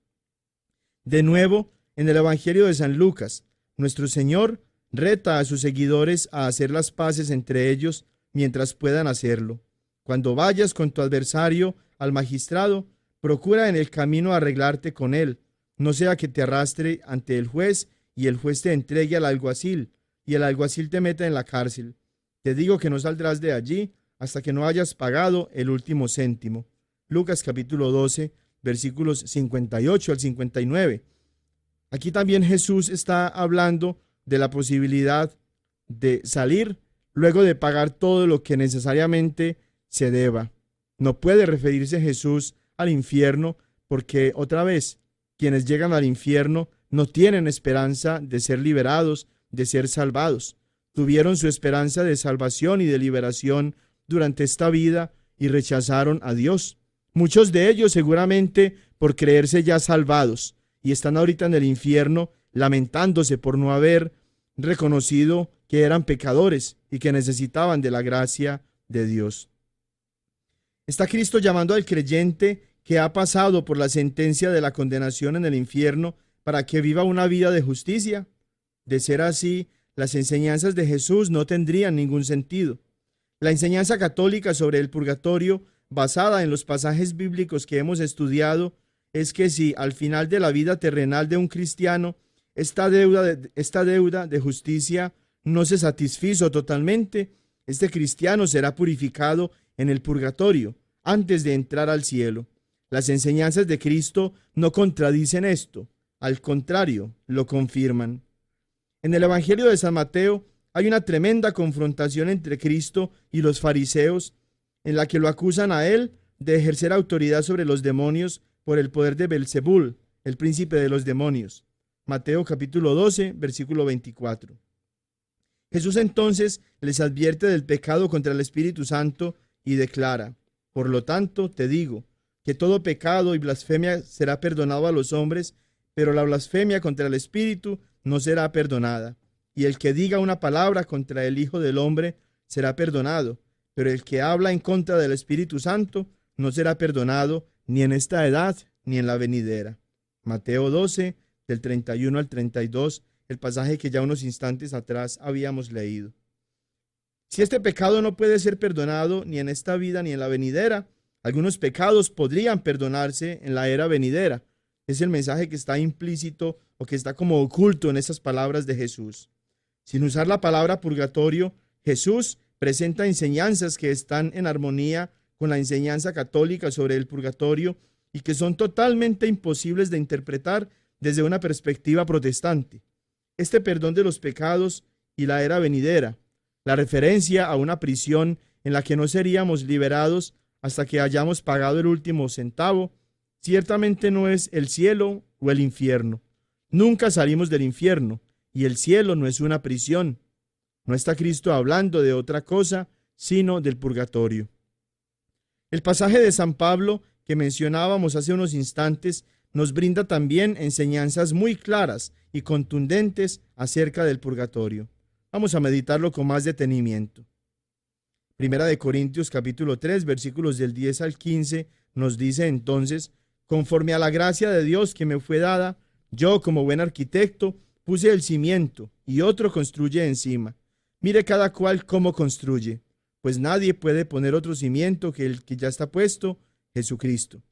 Speaker 3: De nuevo, en el Evangelio de San Lucas, nuestro Señor reta a sus seguidores a hacer las paces entre ellos mientras puedan hacerlo. Cuando vayas con tu adversario al magistrado, procura en el camino arreglarte con él, no sea que te arrastre ante el juez y el juez te entregue al alguacil y el alguacil te meta en la cárcel. Te digo que no saldrás de allí hasta que no hayas pagado el último céntimo. Lucas capítulo 12, versículos 58 al 59. Aquí también Jesús está hablando de la posibilidad de salir luego de pagar todo lo que necesariamente se deba. No puede referirse Jesús al infierno porque, otra vez, quienes llegan al infierno no tienen esperanza de ser liberados, de ser salvados. Tuvieron su esperanza de salvación y de liberación durante esta vida y rechazaron a Dios. Muchos de ellos seguramente por creerse ya salvados y están ahorita en el infierno lamentándose por no haber reconocido que eran pecadores y que necesitaban de la gracia de Dios. ¿Está Cristo llamando al creyente que ha pasado por la sentencia de la condenación en el infierno para que viva una vida de justicia? De ser así, las enseñanzas de Jesús no tendrían ningún sentido. La enseñanza católica sobre el purgatorio, basada en los pasajes bíblicos que hemos estudiado, es que si al final de la vida terrenal de un cristiano esta deuda de justicia no se satisfizo totalmente, este cristiano será purificado en el purgatorio antes de entrar al cielo. Las enseñanzas de Cristo no contradicen esto, al contrario, lo confirman. En el Evangelio de San Mateo hay una tremenda confrontación entre Cristo y los fariseos, en la que lo acusan a él de ejercer autoridad sobre los demonios por el poder de Belzebul, el príncipe de los demonios. Mateo capítulo 12, versículo 24. Jesús entonces les advierte del pecado contra el Espíritu Santo y declara: por lo tanto, te digo, que todo pecado y blasfemia será perdonado a los hombres, pero la blasfemia contra el Espíritu no será perdonada. Y el que diga una palabra contra el Hijo del Hombre será perdonado, pero el que habla en contra del Espíritu Santo no será perdonado ni en esta edad ni en la venidera. Mateo 12, del 31 al 32, el pasaje que ya unos instantes atrás habíamos leído. Si este pecado no puede ser perdonado ni en esta vida ni en la venidera, algunos pecados podrían perdonarse en la era venidera. Es el mensaje que está implícito o que está como oculto en esas palabras de Jesús. Sin usar la palabra purgatorio, Jesús presenta enseñanzas que están en armonía con la enseñanza católica sobre el purgatorio y que son totalmente imposibles de interpretar desde una perspectiva protestante. Este perdón de los pecados y la era venidera, la referencia a una prisión en la que no seríamos liberados hasta que hayamos pagado el último centavo, ciertamente no es el cielo o el infierno. Nunca salimos del infierno y el cielo no es una prisión. No está Cristo hablando de otra cosa, sino del purgatorio. El pasaje de San Pablo que mencionábamos hace unos instantes nos brinda también enseñanzas muy claras y contundentes acerca del purgatorio. Vamos a meditarlo con más detenimiento. Primera de Corintios capítulo 3, versículos del 10 al 15, nos dice entonces: conforme a la gracia de Dios que me fue dada, yo como buen arquitecto puse el cimiento y otro construye encima. Mire cada cual cómo construye, pues nadie puede poner otro cimiento que el que ya está puesto, Jesucristo.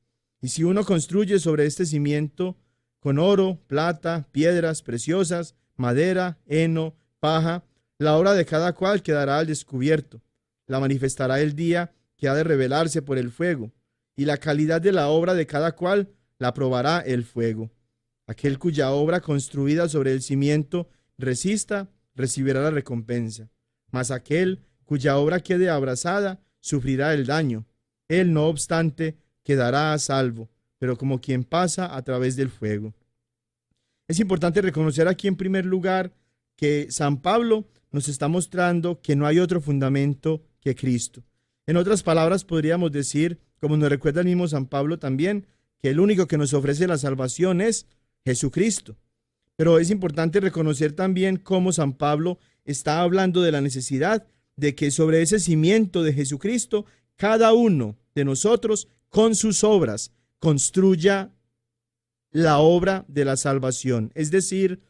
Speaker 3: Y si uno construye sobre este cimiento con oro, plata, piedras preciosas, madera, heno, paja, la obra de cada cual quedará al descubierto. La manifestará el día que ha de revelarse por el fuego, y la calidad de la obra de cada cual la probará el fuego. Aquel cuya obra construida sobre el cimiento resista, recibirá la recompensa, mas aquel cuya obra quede abrasada sufrirá el daño. Él, no obstante, quedará a salvo, pero como quien pasa a través del fuego. Es importante reconocer aquí en primer lugar que San Pablo nos está mostrando que no hay otro fundamento que Cristo. En otras palabras, podríamos decir como nos recuerda el mismo San Pablo también, que el único que nos ofrece la salvación es Jesucristo. Pero es importante reconocer también cómo San Pablo está hablando de la necesidad de que sobre ese cimiento de Jesucristo, cada uno de nosotros con sus obras construya la obra de la salvación. Es decir,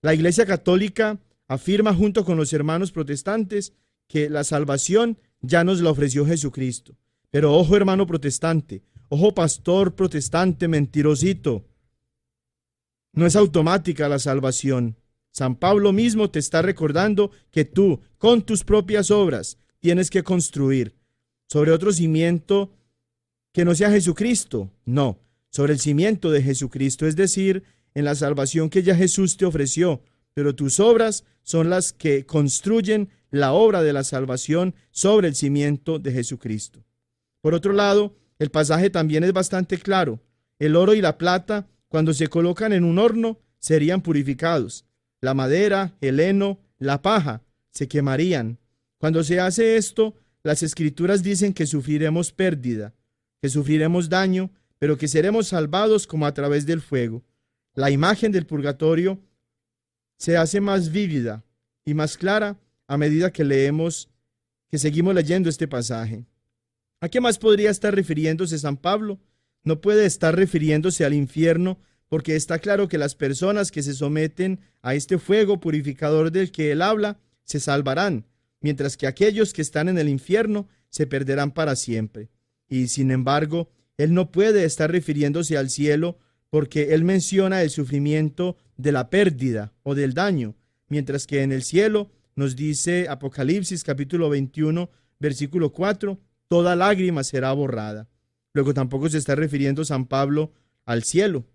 Speaker 3: la Iglesia Católica afirma junto con los hermanos protestantes que la salvación ya nos la ofreció Jesucristo. Pero ojo, hermano protestante, ojo, pastor protestante mentirosito, no es automática la salvación. San Pablo mismo te está recordando que tú, con tus propias obras, tienes que construir sobre otro cimiento que no sea Jesucristo. No, sobre el cimiento de Jesucristo, es decir, en la salvación que ya Jesús te ofreció. Pero tus obras son las que construyen la obra de la salvación sobre el cimiento de Jesucristo. Por otro lado, el pasaje también es bastante claro. El oro y la plata, cuando se colocan en un horno, serían purificados. La madera, el heno, la paja, se quemarían. Cuando se hace esto, las Escrituras dicen que sufriremos pérdida, que sufriremos daño, pero que seremos salvados como a través del fuego. La imagen del purgatorio se hace más vívida y más clara a medida que seguimos leyendo este pasaje. ¿A qué más podría estar refiriéndose San Pablo? No puede estar refiriéndose al infierno, porque está claro que las personas que se someten a este fuego purificador del que él habla se salvarán, mientras que aquellos que están en el infierno se perderán para siempre. Y sin embargo, él no puede estar refiriéndose al cielo, porque él menciona el sufrimiento de la pérdida o del daño, mientras que en el cielo nos dice Apocalipsis capítulo 21, versículo 4, toda lágrima será borrada. Luego tampoco se está refiriendo San Pablo al cielo.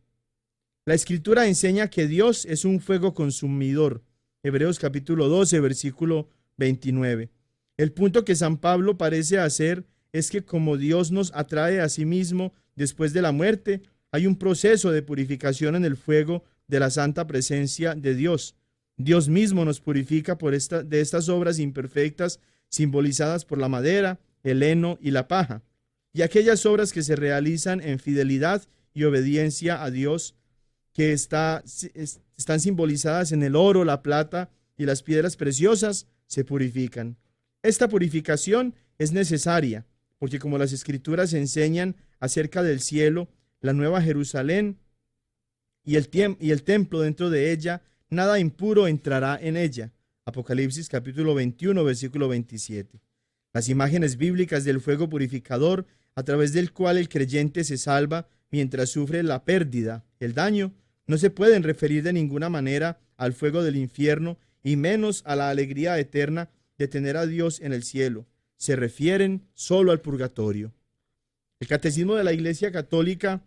Speaker 3: La Escritura enseña que Dios es un fuego consumidor. Hebreos capítulo 12, versículo 29. El punto que San Pablo parece hacer es que como Dios nos atrae a sí mismo después de la muerte, hay un proceso de purificación en el fuego de la santa presencia de Dios. Dios mismo nos purifica de estas obras imperfectas simbolizadas por la madera, el heno y la paja, y aquellas obras que se realizan en fidelidad y obediencia a Dios, que están simbolizadas en el oro, la plata y las piedras preciosas, se purifican. Esta purificación es necesaria, porque como las Escrituras enseñan acerca del cielo, la nueva Jerusalén y el templo dentro de ella, nada impuro entrará en ella. Apocalipsis capítulo 21, versículo 27. Las imágenes bíblicas del fuego purificador, a través del cual el creyente se salva mientras sufre la pérdida, el daño, no se pueden referir de ninguna manera al fuego del infierno y menos a la alegría eterna de tener a Dios en el cielo. Se refieren solo al purgatorio. El Catecismo de la Iglesia Católica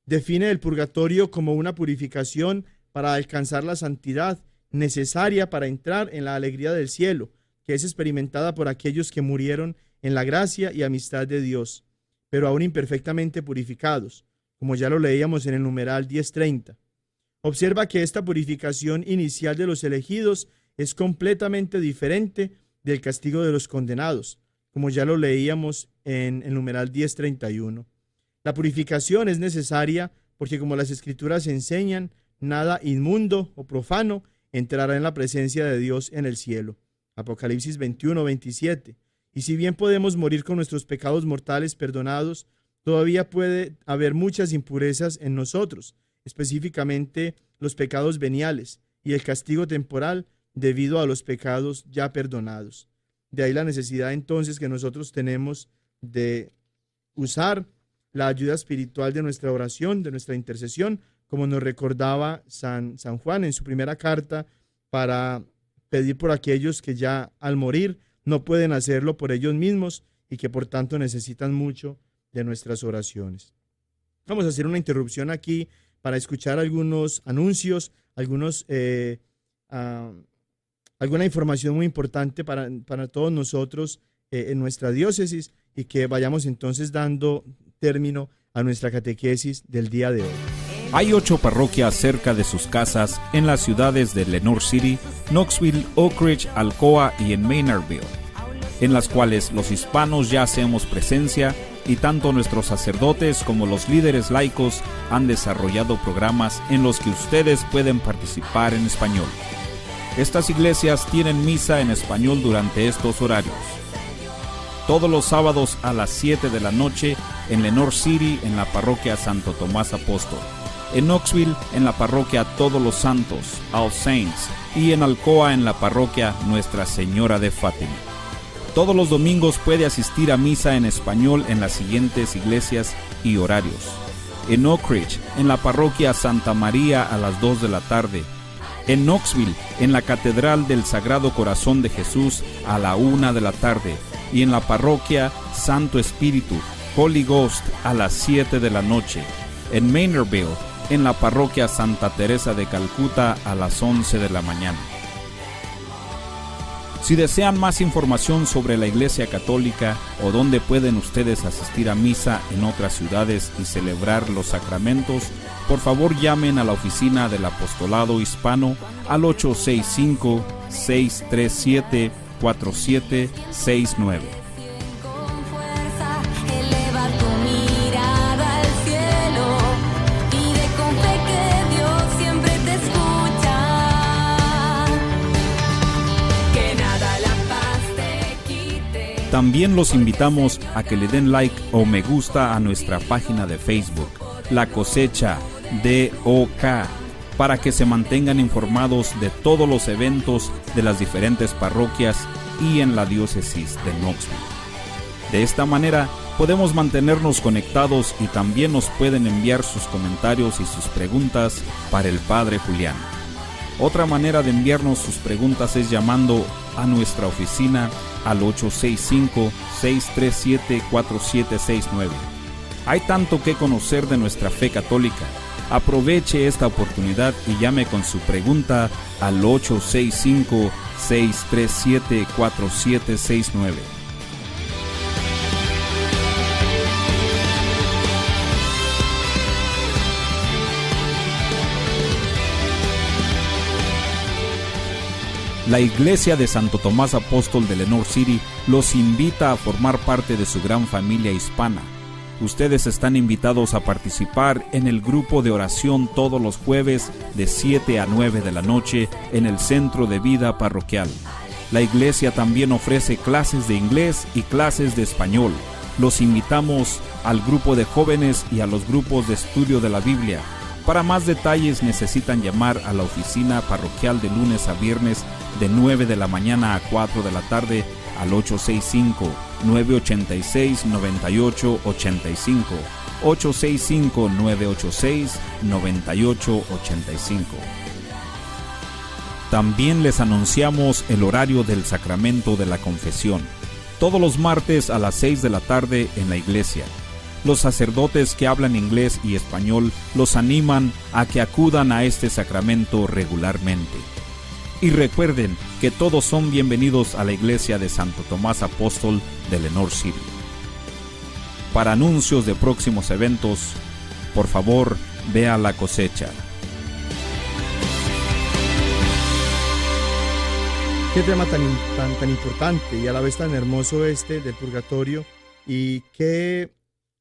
Speaker 3: define el purgatorio como una purificación para alcanzar la santidad necesaria para entrar en la alegría del cielo, que es experimentada por aquellos que murieron en la gracia y amistad de Dios, pero aún imperfectamente purificados, como ya lo leíamos en el numeral 1030. Observa que esta purificación inicial de los elegidos es completamente diferente del castigo de los condenados, como ya lo leíamos en el numeral 1031. La purificación es necesaria porque, como las Escrituras enseñan, nada inmundo o profano entrará en la presencia de Dios en el cielo. Apocalipsis 21, 27. Y si bien podemos morir con nuestros pecados mortales perdonados, todavía puede haber muchas impurezas en nosotros, específicamente los pecados veniales y el castigo temporal debido a los pecados ya perdonados. De ahí la necesidad entonces que nosotros tenemos de usar la ayuda espiritual de nuestra oración, de nuestra intercesión, como nos recordaba San Juan en su primera carta, para pedir por aquellos que ya al morir no pueden hacerlo por ellos mismos y que por tanto necesitan mucho de nuestras oraciones. Vamos a hacer una interrupción aquí para escuchar algunos anuncios, alguna información muy importante para todos nosotros en nuestra diócesis, y que vayamos entonces dando término a nuestra catequesis del día de hoy.
Speaker 2: Hay 8 parroquias cerca de sus casas en las ciudades de Lenoir City, Knoxville, Oak Ridge, Alcoa y en Maynardville, en las cuales los hispanos ya hacemos presencia y tanto nuestros sacerdotes como los líderes laicos han desarrollado programas en los que ustedes pueden participar en español. Estas iglesias tienen misa en español durante estos horarios. Todos los sábados a las 7 de la noche en Lenoir City en la parroquia Santo Tomás Apóstol, en Knoxville en la parroquia Todos los Santos, All Saints, y en Alcoa en la parroquia Nuestra Señora de Fátima. Todos los domingos puede asistir a misa en español en las siguientes iglesias y horarios. En Oak Ridge, en la parroquia Santa María a las 2 de la tarde. En Knoxville, en la Catedral del Sagrado Corazón de Jesús a la 1 de la tarde. Y en la parroquia Santo Espíritu, Holy Ghost, a las 7 de la noche. En Maynardville, en la parroquia Santa Teresa de Calcuta a las 11 de la mañana. Si desean más información sobre la Iglesia Católica o dónde pueden ustedes asistir a misa en otras ciudades y celebrar los sacramentos, por favor llamen a la oficina del Apostolado Hispano al 865-637-4769. También los invitamos a que le den like o me gusta a nuestra página de Facebook, La Cosecha DOK, para que se mantengan informados de todos los eventos de las diferentes parroquias y en la diócesis de Knoxville. De esta manera podemos mantenernos conectados y también nos pueden enviar sus comentarios y sus preguntas para el Padre Julián. Otra manera de enviarnos sus preguntas es llamando a nuestra oficina al 865-637-4769. Hay tanto que conocer de nuestra fe católica. Aproveche esta oportunidad y llame con su pregunta al 865-637-4769. La Iglesia de Santo Tomás Apóstol de Lenoir City los invita a formar parte de su gran familia hispana. Ustedes están invitados a participar en el grupo de oración todos los jueves de 7 a 9 de la noche en el Centro de Vida Parroquial. La iglesia también ofrece clases de inglés y clases de español. Los invitamos al grupo de jóvenes y a los grupos de estudio de la Biblia. Para más detalles necesitan llamar a la oficina parroquial de lunes a viernes de 9 de la mañana a 4 de la tarde al 865-986-9885, 865-986-9885. También les anunciamos el horario del sacramento de la confesión, todos los martes a las 6 de la tarde en la iglesia. Los sacerdotes que hablan inglés y español los animan a que acudan a este sacramento regularmente. Y recuerden que todos son bienvenidos a la iglesia de Santo Tomás Apóstol de Lenoir City. Para anuncios de próximos eventos, por favor, vea La Cosecha.
Speaker 3: Qué tema tan importante y a la vez tan hermoso este del purgatorio, y qué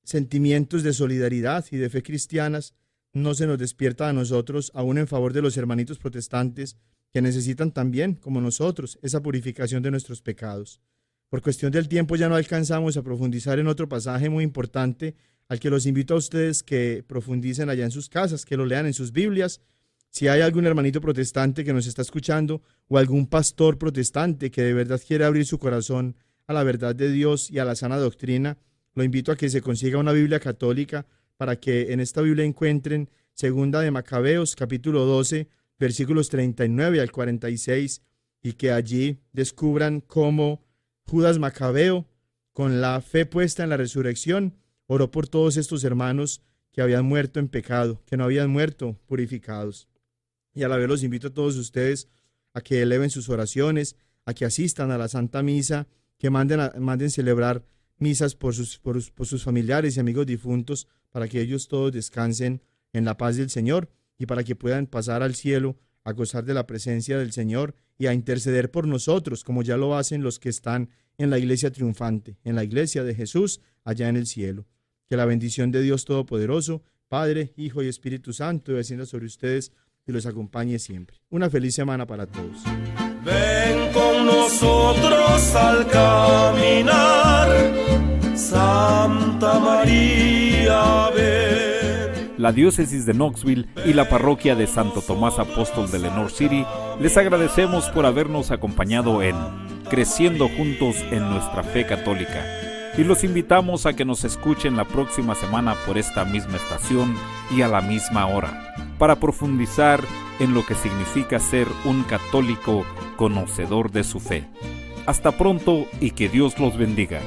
Speaker 3: sentimientos de solidaridad y de fe cristianas no se nos despierta a nosotros, aún en favor de los hermanitos protestantes que necesitan también, como nosotros, esa purificación de nuestros pecados. Por cuestión del tiempo ya no alcanzamos a profundizar en otro pasaje muy importante al que los invito a ustedes que profundicen allá en sus casas, que lo lean en sus Biblias. Si hay algún hermanito protestante que nos está escuchando o algún pastor protestante que de verdad quiere abrir su corazón a la verdad de Dios y a la sana doctrina, lo invito a que se consiga una Biblia católica para que en esta Biblia encuentren Segunda de Macabeos, capítulo 12, versículos 39 al 46, y que allí descubran cómo Judas Macabeo, con la fe puesta en la resurrección, oró por todos estos hermanos que habían muerto en pecado, que no habían muerto purificados. Y a la vez los invito a todos ustedes a que eleven sus oraciones, a que asistan a la Santa Misa, que manden celebrar misas por sus familiares y amigos difuntos, para que ellos todos descansen en la paz del Señor y para que puedan pasar al cielo a gozar de la presencia del Señor y a interceder por nosotros, como ya lo hacen los que están en la iglesia triunfante, en la iglesia de Jesús, allá en el cielo. Que la bendición de Dios Todopoderoso, Padre, Hijo y Espíritu Santo, descienda sobre ustedes y los acompañe siempre. Una feliz semana para todos.
Speaker 1: Ven con nosotros al caminar, Santa María, ven.
Speaker 2: La diócesis de Knoxville y la parroquia de Santo Tomás Apóstol de Lenoir City les agradecemos por habernos acompañado en Creciendo Juntos en Nuestra Fe Católica. Y los invitamos a que nos escuchen la próxima semana por esta misma estación y a la misma hora, para profundizar en lo que significa ser un católico conocedor de su fe. Hasta pronto y que Dios los bendiga.